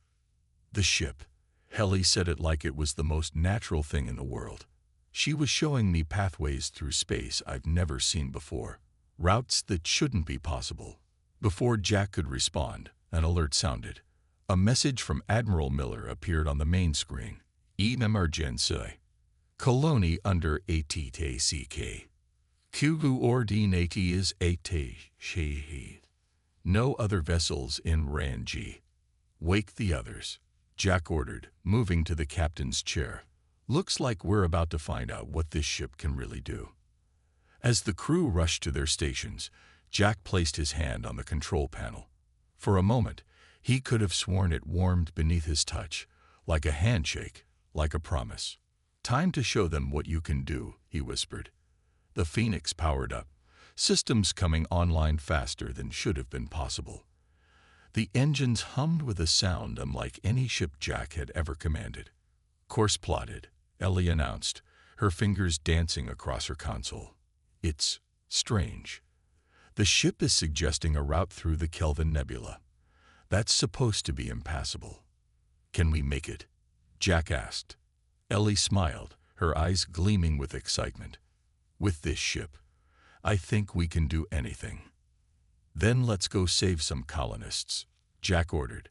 "The ship." Ellie said it like it was the most natural thing in the world. "She was showing me pathways through space I've never seen before. Routes that shouldn't be possible." Before Jack could respond, an alert sounded. A message from Admiral Miller appeared on the main screen. "Emergency. Colony under ATTCK. Kugu ordinati is AT. No other vessels in range. Wake the others," Jack ordered, moving to the captain's chair. "Looks like we're about to find out what this ship can really do." As the crew rushed to their stations, Jack placed his hand on the control panel. For a moment, he could have sworn it warmed beneath his touch, like a handshake, like a promise. "Time to show them what you can do," he whispered. The Phoenix powered up, systems coming online faster than should have been possible. The engines hummed with a sound unlike any ship Jack had ever commanded. "Course plotted," Ellie announced, her fingers dancing across her console. "It's strange. The ship is suggesting a route through the Kelvin Nebula. That's supposed to be impassable." "Can we make it?" Jack asked. Ellie smiled, her eyes gleaming with excitement. "With this ship, I think we can do anything. Then let's go save some colonists, Jack ordered,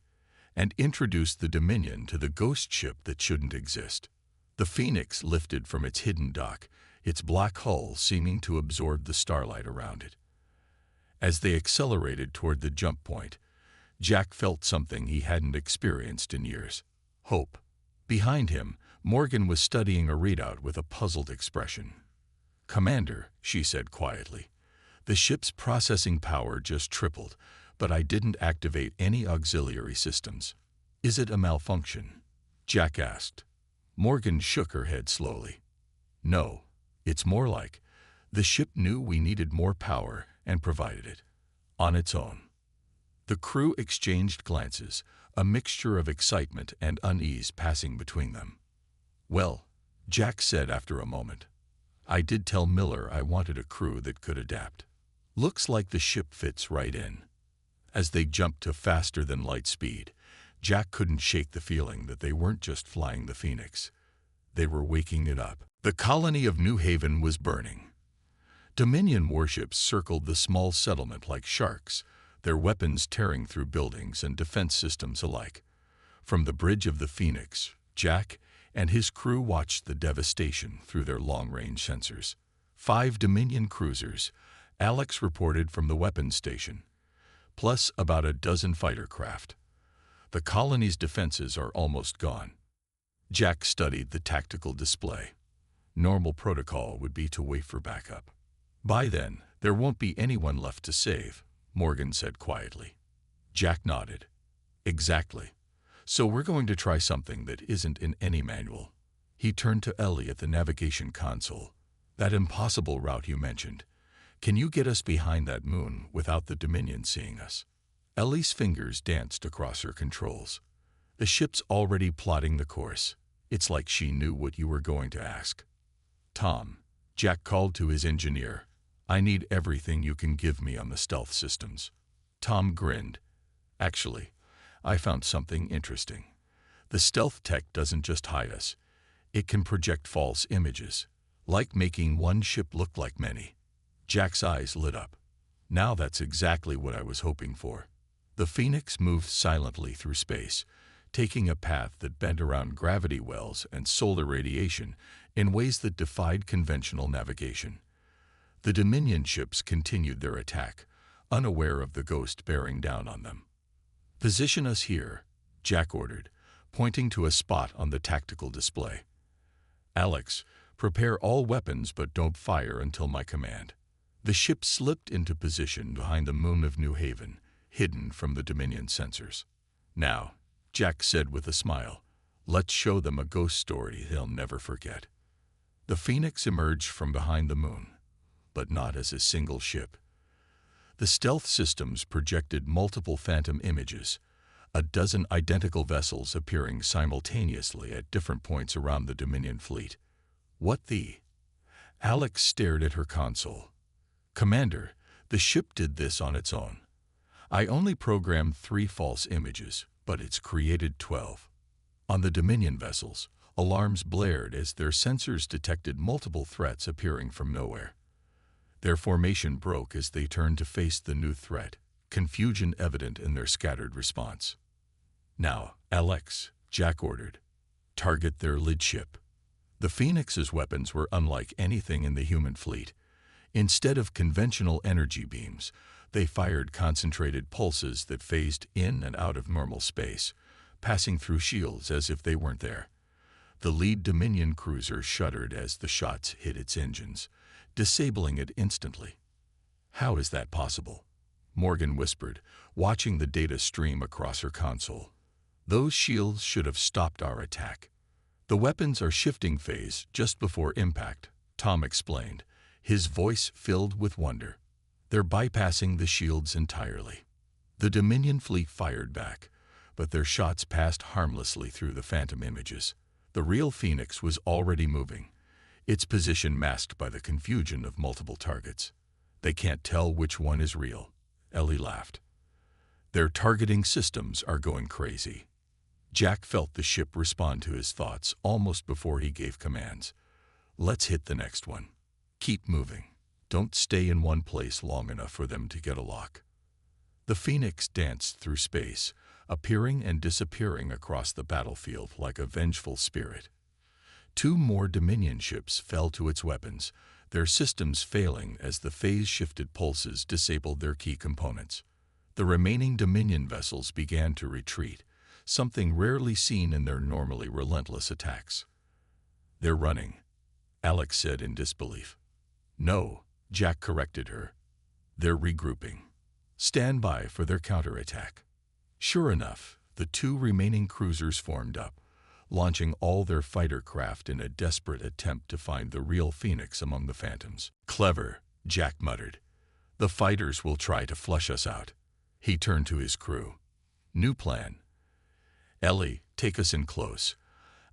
and introduced the Dominion to the ghost ship that shouldn't exist. The Phoenix lifted from its hidden dock, its black hull seeming to absorb the starlight around it. As they accelerated toward the jump point, Jack felt something he hadn't experienced in years: hope. Behind him, Morgan was studying a readout with a puzzled expression. "Commander," she said quietly, "the ship's processing power just tripled, but I didn't activate any auxiliary systems. Is it a malfunction?" Jack asked. Morgan shook her head slowly. "No, it's more like the ship knew we needed more power and provided it on its own." The crew exchanged glances, a mixture of excitement and unease passing between them. "Well," Jack said after a moment, "I did tell Miller I wanted a crew that could adapt. Looks like the ship fits right in." As they jumped to faster-than-light speed, Jack couldn't shake the feeling that they weren't just flying the Phoenix. They were waking it up. The colony of New Haven was burning. Dominion warships circled the small settlement like sharks, their weapons tearing through buildings and defense systems alike. From the bridge of the Phoenix, Jack and his crew watched the devastation through their long-range sensors. 5 Dominion cruisers, Alex reported from the weapons station, plus about a dozen fighter craft. The colony's defenses are almost gone. Jack studied the tactical display. Normal protocol would be to wait for backup. "By then, there won't be anyone left to save," Morgan said quietly. Jack nodded. "Exactly. So we're going to try something that isn't in any manual." He turned to Ellie at the navigation console. "That impossible route you mentioned. Can you get us behind that moon without the Dominion seeing us?" Ellie's fingers danced across her controls. "The ship's already plotting the course. It's like she knew what you were going to ask." "Tom," Jack called to his engineer, "I need everything you can give me on the stealth systems." Tom grinned. "Actually, I found something interesting. The stealth tech doesn't just hide us. It can project false images, like making one ship look like many." Jack's eyes lit up. "Now that's exactly what I was hoping for." The Phoenix moved silently through space, taking a path that bent around gravity wells and solar radiation in ways that defied conventional navigation. The Dominion ships continued their attack, unaware of the ghost bearing down on them. "Position us here," Jack ordered, pointing to a spot on the tactical display. "Alex, prepare all weapons but don't fire until my command." The ship slipped into position behind the moon of New Haven, hidden from the Dominion sensors. "Now," Jack said with a smile, "let's show them a ghost story they'll never forget." The Phoenix emerged from behind the moon, but not as a single ship. The stealth systems projected multiple phantom images, a dozen identical vessels appearing simultaneously at different points around the Dominion fleet. "What the—" Alex stared at her console. "Commander, the ship did this on its own. I only programmed 3 false images, but it's created 12. On the Dominion vessels, alarms blared as their sensors detected multiple threats appearing from nowhere. Their formation broke as they turned to face the new threat, confusion evident in their scattered response. "Now, Alex," Jack ordered, "target their lead ship." The Phoenix's weapons were unlike anything in the human fleet. Instead of conventional energy beams, they fired concentrated pulses that phased in and out of normal space, passing through shields as if they weren't there. The lead Dominion cruiser shuddered as the shots hit its engines, disabling it instantly. "How is that possible?" Morgan whispered, watching the data stream across her console. "Those shields should have stopped our attack." "The weapons are shifting phase just before impact," Tom explained, his voice filled with wonder. "They're bypassing the shields entirely." The Dominion fleet fired back, but their shots passed harmlessly through the phantom images. The real Phoenix was already moving, its position masked by the confusion of multiple targets. "They can't tell which one is real," Ellie laughed. "Their targeting systems are going crazy." Jack felt the ship respond to his thoughts almost before he gave commands. "Let's hit the next one." "Keep moving," Don't stay in one place long enough for them to get a lock. The Phoenix danced through space, appearing and disappearing across the battlefield like a vengeful spirit. 2 more Dominion ships fell to its weapons, their systems failing as the phase-shifted pulses disabled their key components. The remaining Dominion vessels began to retreat, something rarely seen in their normally relentless attacks. "They're running," Alex said in disbelief. "No," Jack corrected her. "They're regrouping. Stand by for their counterattack." Sure enough, the 2 remaining cruisers formed up, launching all their fighter craft in a desperate attempt to find the real Phoenix among the phantoms. "Clever," Jack muttered. "The fighters will try to flush us out." He turned to his crew. "New plan. Ellie, take us in close.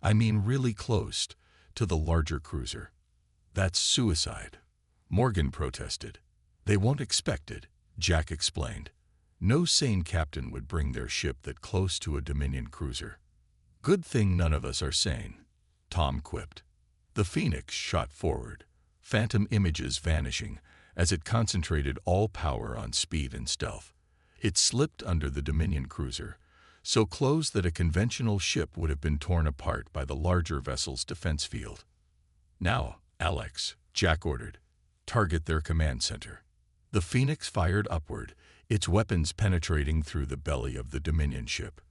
I mean really close, to the larger cruiser." "That's suicide," Morgan protested. "They won't expect it," Jack explained. "No sane captain would bring their ship that close to a Dominion cruiser." "Good thing none of us are sane," Tom quipped. The Phoenix shot forward, phantom images vanishing as it concentrated all power on speed and stealth. It slipped under the Dominion cruiser, so close that a conventional ship would have been torn apart by the larger vessel's defense field. "Now, Alex," Jack ordered, "target their command center." The Phoenix fired upward, its weapons penetrating through the belly of the Dominion ship.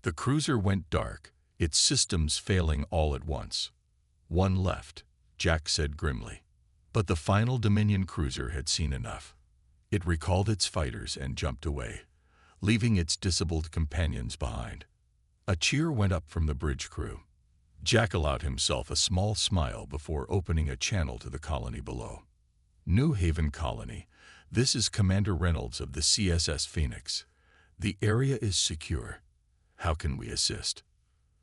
The cruiser went dark, its systems failing all at once. "One left," Jack said grimly. But the final Dominion cruiser had seen enough. It recalled its fighters and jumped away, leaving its disabled companions behind. A cheer went up from the bridge crew. Jack allowed himself a small smile before opening a channel to the colony below. "New Haven Colony, this is Commander Reynolds of the CSS Phoenix. The area is secure. How can we assist?"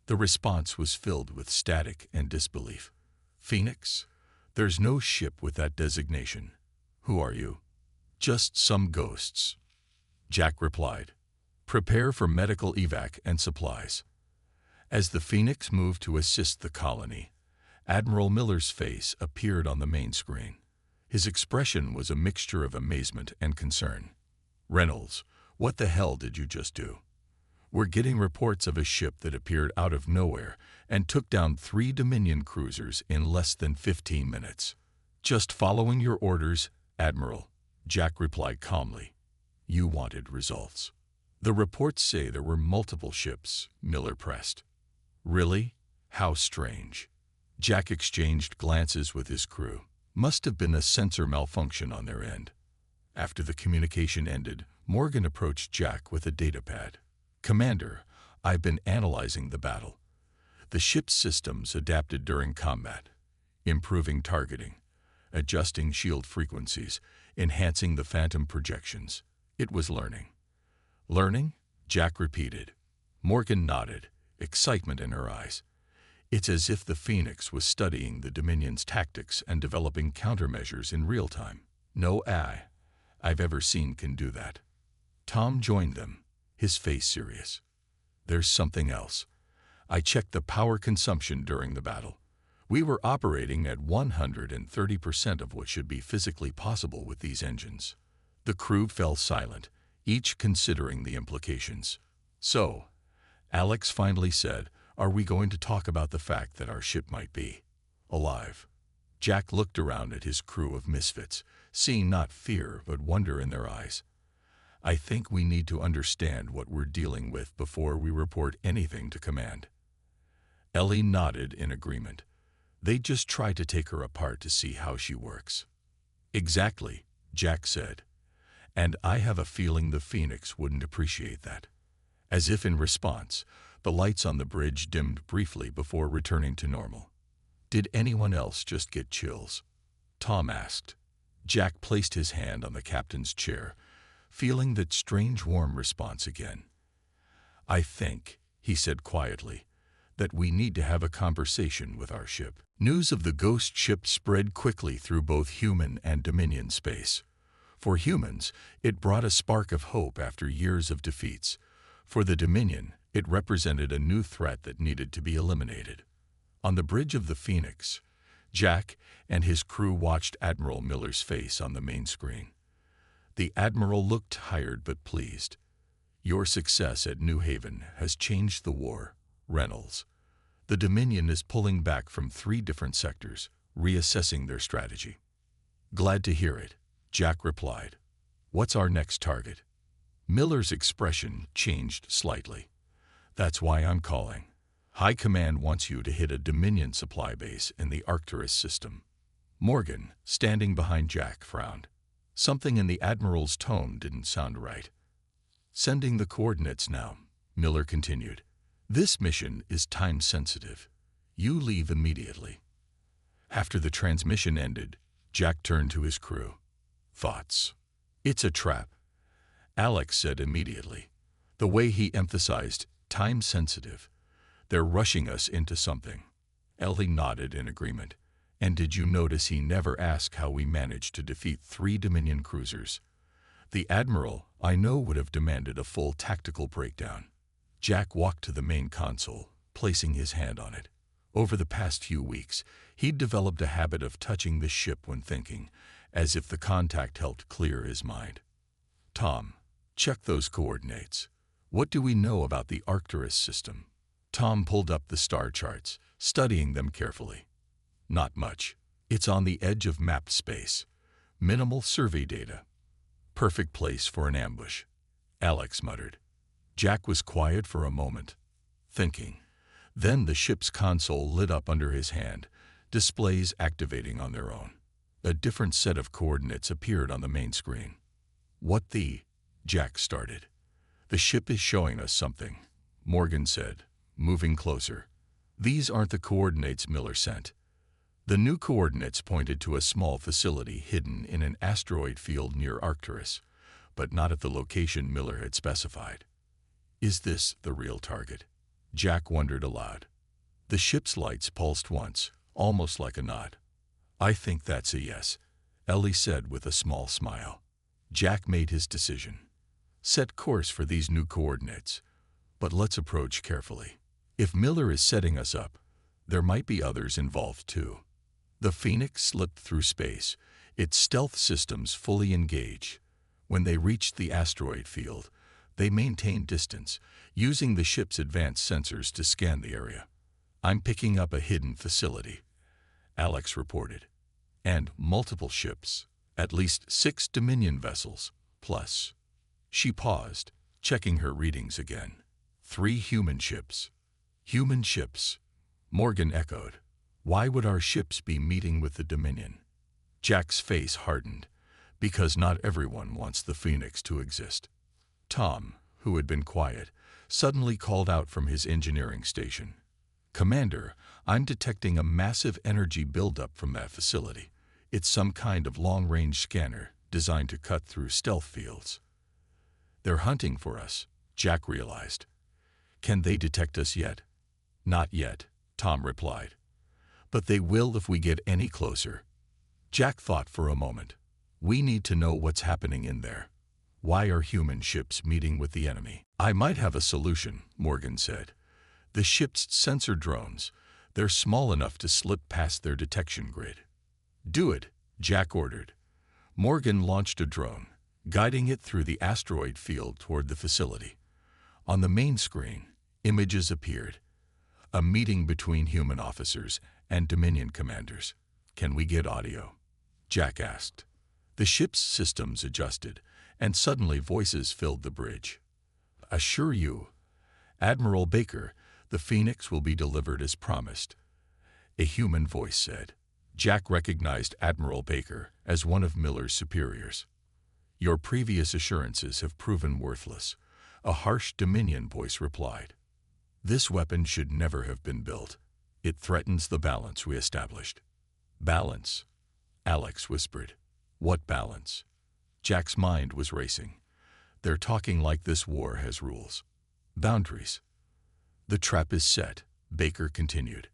The response was filled with static and disbelief. "Phoenix? There's no ship with that designation. Who are you?" "Just some ghosts," Jack replied. "Prepare for medical evac and supplies." As the Phoenix moved to assist the colony, Admiral Miller's face appeared on the main screen. His expression was a mixture of amazement and concern. "Reynolds, what the hell did you just do?" "We're getting reports of a ship that appeared out of nowhere and took down 3 Dominion cruisers in less than 15 minutes. "Just following your orders, Admiral," Jack replied calmly. "You wanted results." "The reports say there were multiple ships," Miller pressed. "Really? How strange." Jack exchanged glances with his crew. Must have been a sensor malfunction on their end. After the communication ended, Morgan approached Jack with a datapad. "Commander, I've been analyzing the battle. The ship's systems adapted during combat, improving targeting, adjusting shield frequencies, enhancing the phantom projections. It was learning." "Learning?" Jack repeated. Morgan nodded, excitement in her eyes. "It's as if the Phoenix was studying the Dominion's tactics and developing countermeasures in real time. No AI I've ever seen can do that." Tom joined them, his face serious. "There's something else. I checked the power consumption during the battle. We were operating at 130% of what should be physically possible with these engines." The crew fell silent, each considering the implications. "So," Alex finally said, "are we going to talk about the fact that our ship might be alive?" Jack looked around at his crew of misfits, seeing not fear but wonder in their eyes. "I think we need to understand what we're dealing with before we report anything to command." Ellie nodded in agreement. "They just try to take her apart to see how she works." "Exactly," Jack said. "And I have a feeling the Phoenix wouldn't appreciate that." As if in response, the lights on the bridge dimmed briefly before returning to normal. "Did anyone else just get chills?" Tom asked. Jack placed his hand on the captain's chair, feeling that strange warm response again. "I think," he said quietly, "that we need to have a conversation with our ship." News of the ghost ship spread quickly through both human and Dominion space. For humans, it brought a spark of hope after years of defeats. For the Dominion, it represented a new threat that needed to be eliminated. On the bridge of the Phoenix, Jack and his crew watched Admiral Miller's face on the main screen. The Admiral looked tired but pleased. "Your success at New Haven has changed the war, Reynolds. The Dominion is pulling back from 3 different sectors, reassessing their strategy." "Glad to hear it," Jack replied. "What's our next target?" Miller's expression changed slightly. "That's why I'm calling. High Command wants you to hit a Dominion supply base in the Arcturus system." Morgan, standing behind Jack, frowned. Something in the Admiral's tone didn't sound right. "Sending the coordinates now," Miller continued. "This mission is time-sensitive. You leave immediately." After the transmission ended, Jack turned to his crew. "Thoughts?" "It's a trap," Alex said immediately. The way he emphasized time-sensitive. "They're rushing us into something." Ellie nodded in agreement. "And did you notice he never asked how we managed to defeat 3 Dominion cruisers?" The Admiral, I know, would have demanded a full tactical breakdown. Jack walked to the main console, placing his hand on it. Over the past few weeks, he'd developed a habit of touching the ship when thinking, as if the contact helped clear his mind. "Tom, check those coordinates. What do we know about the Arcturus system?" Tom pulled up the star charts, studying them carefully. "Not much. It's on the edge of mapped space. Minimal survey data. Perfect place for an ambush," Alex muttered. Jack was quiet for a moment, thinking. Then the ship's console lit up under his hand, displays activating on their own. A different set of coordinates appeared on the main screen. "What the?" Jack started. "The ship is showing us something," Morgan said, moving closer. "These aren't the coordinates Miller sent." The new coordinates pointed to a small facility hidden in an asteroid field near Arcturus, but not at the location Miller had specified. "Is this the real target?" Jack wondered aloud. The ship's lights pulsed once, almost like a nod. "I think that's a yes," Ellie said with a small smile. Jack made his decision. "Set course for these new coordinates, but let's approach carefully. If Miller is setting us up, there might be others involved too." The Phoenix slipped through space, its stealth systems fully engaged. When they reached the asteroid field, they maintained distance, using the ship's advanced sensors to scan the area. "I'm picking up a hidden facility," Alex reported. "And multiple ships, at least 6 Dominion vessels, plus." She paused, checking her readings again. 3 human ships. "Human ships," Morgan echoed. "Why would our ships be meeting with the Dominion?" Jack's face hardened. "Because not everyone wants the Phoenix to exist." Tom, who had been quiet, suddenly called out from his engineering station. "Commander, I'm detecting a massive energy buildup from that facility. It's some kind of long-range scanner designed to cut through stealth fields." "They're hunting for us," Jack realized. "Can they detect us yet?" "Not yet," Tom replied. "But they will if we get any closer." Jack thought for a moment. "We need to know what's happening in there. Why are human ships meeting with the enemy?" "I might have a solution," Morgan said. "The ship's sensor drones. They're small enough to slip past their detection grid." "Do it," Jack ordered. Morgan launched a drone, guiding it through the asteroid field toward the facility. On the main screen, images appeared. A meeting between human officers and Dominion commanders. "Can we get audio?" Jack asked. The ship's systems adjusted, and suddenly voices filled the bridge. "Assure you, Admiral Baker, the Phoenix will be delivered as promised," a human voice said. Jack recognized Admiral Baker as one of Miller's superiors. "Your previous assurances have proven worthless," a harsh Dominion voice replied. "This weapon should never have been built. It threatens the balance we established." "Balance?" Alex whispered. "What balance?" Jack's mind was racing. "They're talking like this war has rules. Boundaries." "The trap is set," Baker continued.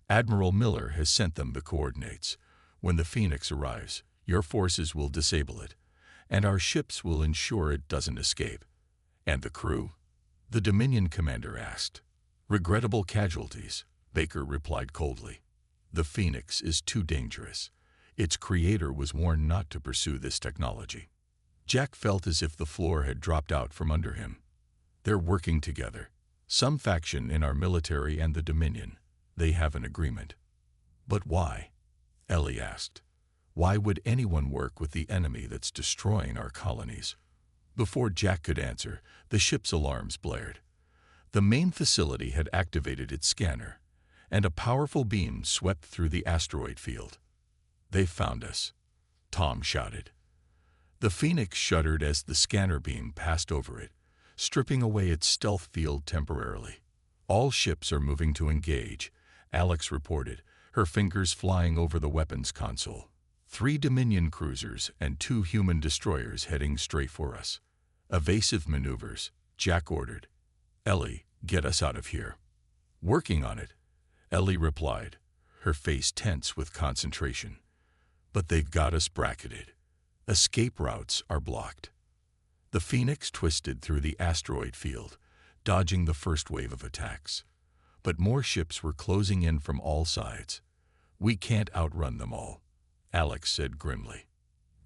"Admiral Miller has sent them the coordinates. When the Phoenix arrives, your forces will disable it, and our ships will ensure it doesn't escape." "And the crew?" the Dominion commander asked. "Regrettable casualties," Baker replied coldly. The Phoenix is too dangerous. Its creator was warned not to pursue this technology. Jack felt as if the floor had dropped out from under him. They're working together. Some faction in our military and the Dominion. They have an agreement. But why? Ellie asked. Why would anyone work with the enemy that's destroying our colonies? Before Jack could answer, the ship's alarms blared. The main facility had activated its scanner, and a powerful beam swept through the asteroid field. They found us, Tom shouted. The Phoenix shuddered as the scanner beam passed over it, stripping away its stealth field temporarily. All ships are moving to engage, Alex reported, her fingers flying over the weapons console. 3 Dominion cruisers and 2 human destroyers heading straight for us. Evasive maneuvers, Jack ordered. Ellie, get us out of here. Working on it, Ellie replied, her face tense with concentration. But they've got us bracketed. Escape routes are blocked. The Phoenix twisted through the asteroid field, dodging the first wave of attacks. But more ships were closing in from all sides. We can't outrun them all, Alex said grimly.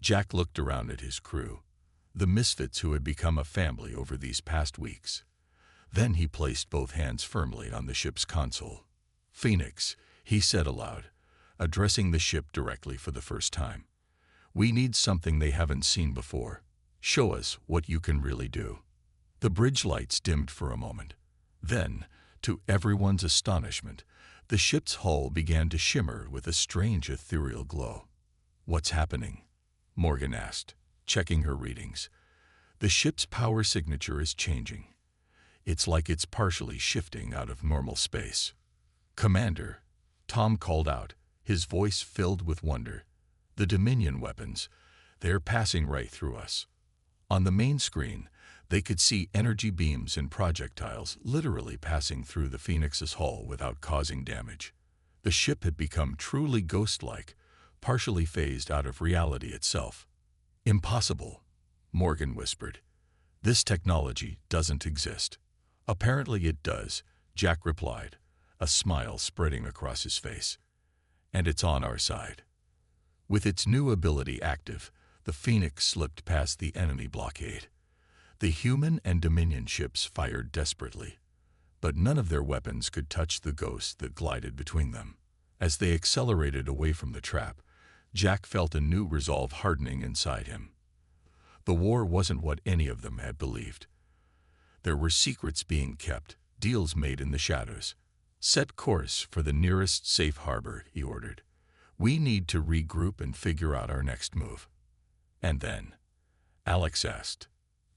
Jack looked around at his crew, the misfits who had become a family over these past weeks. Then he placed both hands firmly on the ship's console. Phoenix, he said aloud, addressing the ship directly for the first time. We need something they haven't seen before. Show us what you can really do. The bridge lights dimmed for a moment. Then, to everyone's astonishment, the ship's hull began to shimmer with a strange ethereal glow. What's happening? Morgan asked, checking her readings. The ship's power signature is changing. It's like it's partially shifting out of normal space. Commander, Tom called out, his voice filled with wonder. The Dominion weapons, they're passing right through us. On the main screen, they could see energy beams and projectiles literally passing through the Phoenix's hull without causing damage. The ship had become truly ghost-like, partially phased out of reality itself. Impossible, Morgan whispered. This technology doesn't exist. Apparently it does, Jack replied, a smile spreading across his face. And it's on our side. With its new ability active, the Phoenix slipped past the enemy blockade. The human and Dominion ships fired desperately, but none of their weapons could touch the ghost that glided between them. As they accelerated away from the trap, Jack felt a new resolve hardening inside him. The war wasn't what any of them had believed. There were secrets being kept, deals made in the shadows. Set course for the nearest safe harbor, he ordered. We need to regroup and figure out our next move. And then, Alex asked.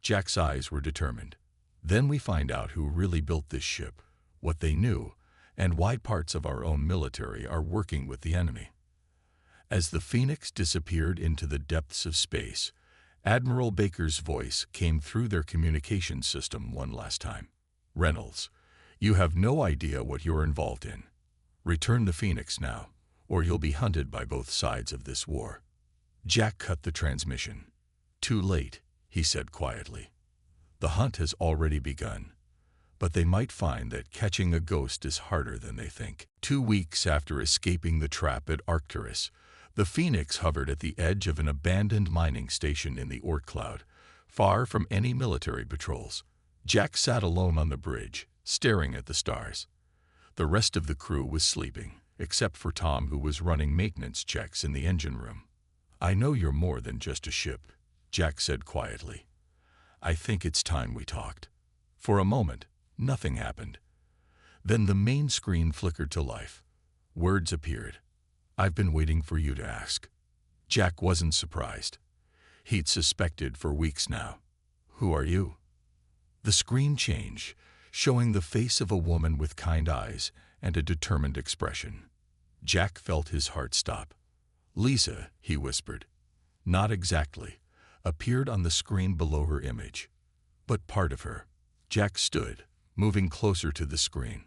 Jack's eyes were determined. Then we find out who really built this ship, what they knew, and why parts of our own military are working with the enemy. As the Phoenix disappeared into the depths of space, Admiral Baker's voice came through their communication system one last time. Reynolds, you have no idea what you're involved in. Return the Phoenix now, or you'll be hunted by both sides of this war. Jack cut the transmission. Too late, he said quietly. The hunt has already begun, but they might find that catching a ghost is harder than they think. 2 weeks after escaping the trap at Arcturus, the Phoenix hovered at the edge of an abandoned mining station in the Oort cloud, far from any military patrols. Jack sat alone on the bridge, staring at the stars. The rest of the crew was sleeping, except for Tom, who was running maintenance checks in the engine room. I know you're more than just a ship, Jack said quietly. I think it's time we talked. For a moment, nothing happened. Then the main screen flickered to life. Words appeared. I've been waiting for you to ask. Jack wasn't surprised. He'd suspected for weeks now. Who are you? The screen changed, showing the face of a woman with kind eyes and a determined expression. Jack felt his heart stop. Lisa, he whispered. Not exactly. Appeared on the screen below her image. But part of her. Jack stood, moving closer to the screen.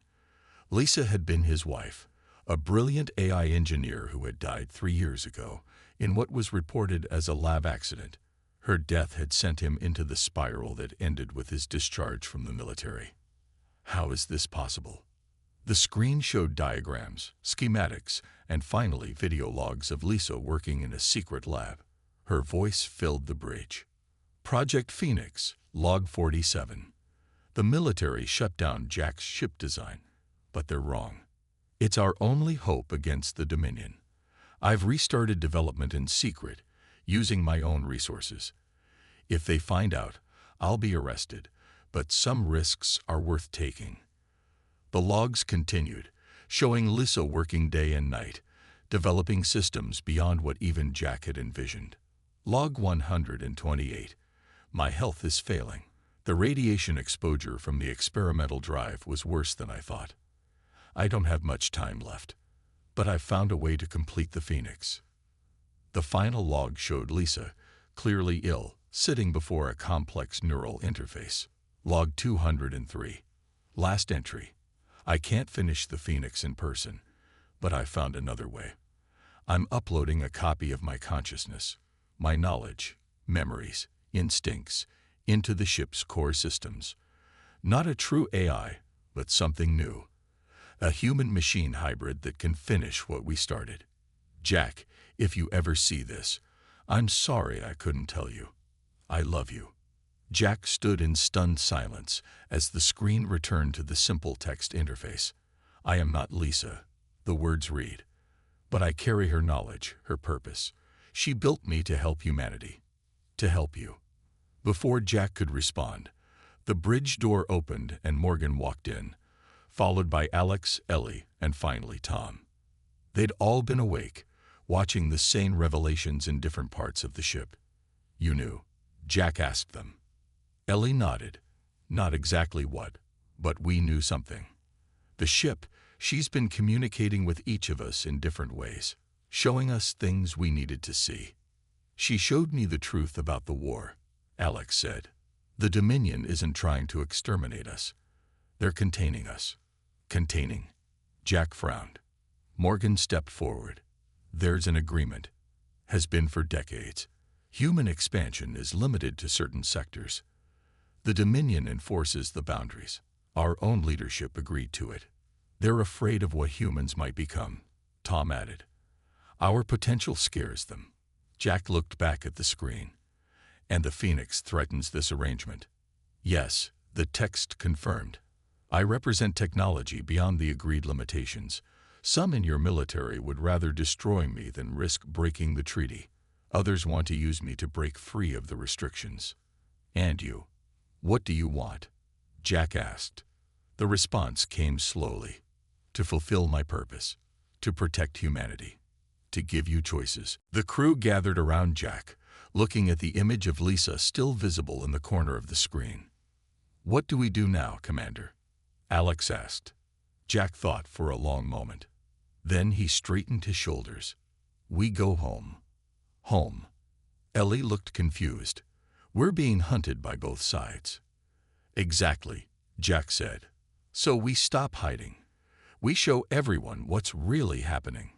Lisa had been his wife, a brilliant AI engineer who had died 3 years ago in what was reported as a lab accident. Her death had sent him into the spiral that ended with his discharge from the military. How is this possible? The screen showed diagrams, schematics, and finally video logs of Lisa working in a secret lab. Her voice filled the bridge. Project Phoenix, Log 47. The military shut down Jack's ship design, but they're wrong. It's our only hope against the Dominion. I've restarted development in secret, using my own resources. If they find out, I'll be arrested, but some risks are worth taking. The logs continued, showing Lisa working day and night, developing systems beyond what even Jack had envisioned. Log 128. My health is failing. The radiation exposure from the experimental drive was worse than I thought. I don't have much time left, but I've found a way to complete the Phoenix. The final log showed Lisa, clearly ill, sitting before a complex neural interface. Log 203. Last entry. I can't finish the Phoenix in person, but I found another way. I'm uploading a copy of my consciousness, my knowledge, memories, instincts, into the ship's core systems. Not a true AI, but something new. A human-machine hybrid that can finish what we started. Jack, if you ever see this, I'm sorry I couldn't tell you. I love you. Jack stood in stunned silence as the screen returned to the simple text interface. I am not Lisa, the words read, but I carry her knowledge, her purpose. She built me to help humanity, to help you. Before Jack could respond, the bridge door opened and Morgan walked in, followed by Alex, Ellie, and finally Tom. They'd all been awake, watching the same revelations in different parts of the ship. You knew? Jack asked them. Ellie nodded. Not exactly what, but we knew something. The ship, she's been communicating with each of us in different ways, showing us things we needed to see. She showed me the truth about the war, Alex said. The Dominion isn't trying to exterminate us. They're containing us. Containing. Jack frowned. Morgan stepped forward. There's an agreement. Has been for decades. Human expansion is limited to certain sectors. The Dominion enforces the boundaries. Our own leadership agreed to it. They're afraid of what humans might become, Tom added. Our potential scares them. Jack looked back at the screen. And the Phoenix threatens this arrangement. Yes, the text confirmed. I represent technology beyond the agreed limitations. Some in your military would rather destroy me than risk breaking the treaty. Others want to use me to break free of the restrictions. And you? What do you want? Jack asked. The response came slowly. To fulfill my purpose. To protect humanity. To give you choices. The crew gathered around Jack, looking at the image of Lisa still visible in the corner of the screen. What do we do now, Commander? Alex asked. Jack thought for a long moment. Then he straightened his shoulders. We go home. Home. Ellie looked confused. We're being hunted by both sides. Exactly, Jack said. So we stop hiding. We show everyone what's really happening.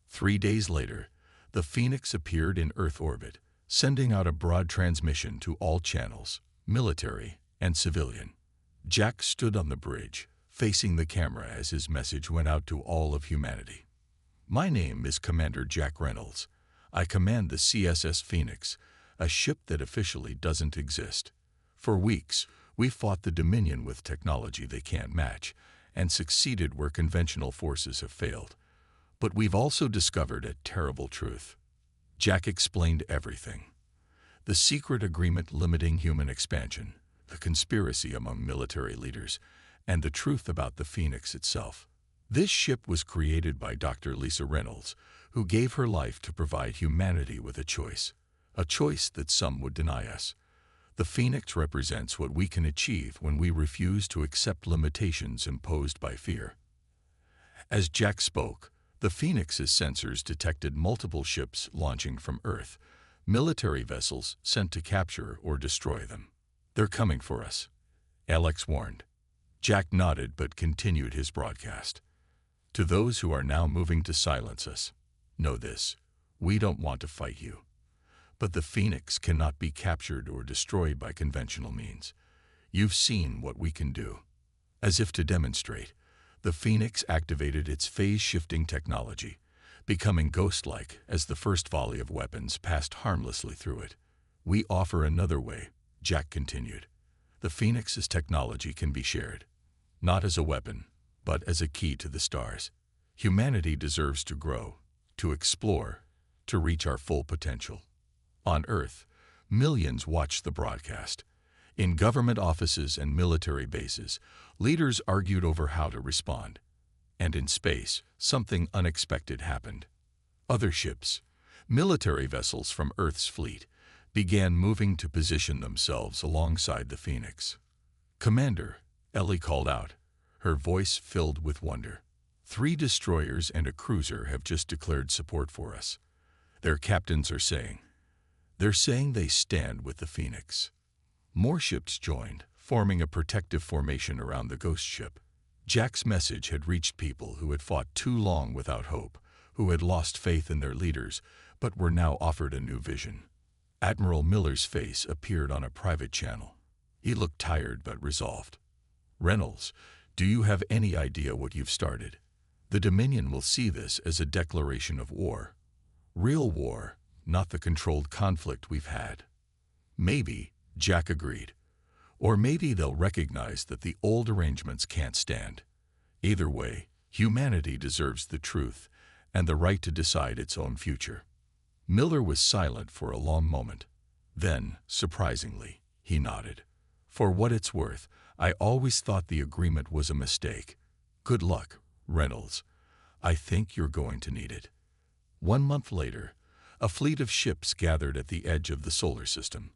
3 days later, the Phoenix appeared in Earth orbit, sending out a broad transmission to all channels, military and civilian. Jack stood on the bridge, facing the camera as his message went out to all of humanity. My name is Commander Jack Reynolds. I command the CSS Phoenix, a ship that officially doesn't exist. For weeks, we fought the Dominion with technology they can't match, and succeeded where conventional forces have failed. But we've also discovered a terrible truth. Jack explained everything. The secret agreement limiting human expansion, the conspiracy among military leaders, and the truth about the Phoenix itself. This ship was created by Dr. Lisa Reynolds, who gave her life to provide humanity with a choice that some would deny us. The Phoenix represents what we can achieve when we refuse to accept limitations imposed by fear. As Jack spoke, the Phoenix's sensors detected multiple ships launching from Earth, military vessels sent to capture or destroy them. They're coming for us, Alex warned. Jack nodded but continued his broadcast. To those who are now moving to silence us, know this: we don't want to fight you. But the Phoenix cannot be captured or destroyed by conventional means. You've seen what we can do. As if to demonstrate, The Phoenix activated its phase-shifting technology, becoming ghost-like as the first volley of weapons passed harmlessly through it. "We offer another way," Jack continued. "The Phoenix's technology can be shared, not as a weapon, but as a key to the stars. Humanity deserves to grow, to explore, to reach our full potential." On Earth, millions watched the broadcast. In government offices and military bases, leaders argued over how to respond. And in space, something unexpected happened. Other ships, military vessels from Earth's fleet, began moving to position themselves alongside the Phoenix. "Commander," Ellie called out, her voice filled with wonder. "3 destroyers and a cruiser have just declared support for us. Their captains are saying. They're saying they stand with the Phoenix." More ships joined, forming a protective formation around the ghost ship. Jack's message had reached people who had fought too long without hope, who had lost faith in their leaders, but were now offered a new vision. Admiral Miller's face appeared on a private channel. He looked tired but resolved. "Reynolds, do you have any idea what you've started? The Dominion will see this as a declaration of war. Real war, not the controlled conflict we've had." "Maybe," Jack agreed. "Or maybe they'll recognize that the old arrangements can't stand. Either way, humanity deserves the truth and the right to decide its own future." Miller was silent for a long moment. Then, surprisingly, he nodded. "For what it's worth, I always thought the agreement was a mistake. Good luck, Reynolds. I think you're going to need it." 1 month later, a fleet of ships gathered at the edge of the solar system.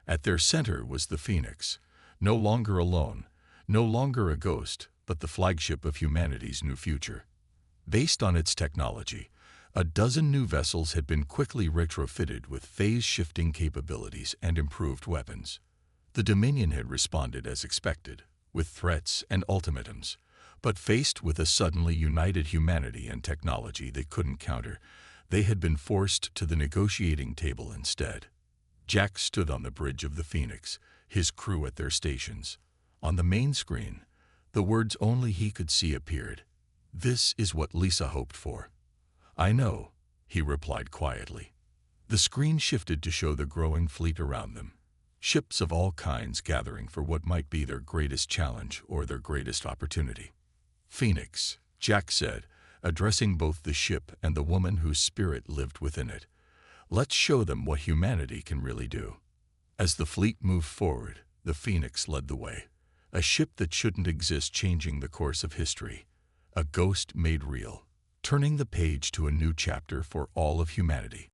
At their center was the Phoenix, no longer alone, no longer a ghost, but the flagship of humanity's new future. Based on its technology, a dozen new vessels had been quickly retrofitted with phase-shifting capabilities and improved weapons. The Dominion had responded as expected, with threats and ultimatums, but faced with a suddenly united humanity and technology they couldn't counter, they had been forced to the negotiating table instead. Jack stood on the bridge of the Phoenix, his crew at their stations. On the main screen, the words only he could see appeared. "This is what Lisa hoped for." "I know," he replied quietly. The screen shifted to show the growing fleet around them. Ships of all kinds gathering for what might be their greatest challenge or their greatest opportunity. "Phoenix," Jack said, addressing both the ship and the woman whose spirit lived within it. "Let's show them what humanity can really do." As the fleet moved forward, the Phoenix led the way. A ship that shouldn't exist, changing the course of history. A ghost made real, turning the page to a new chapter for all of humanity.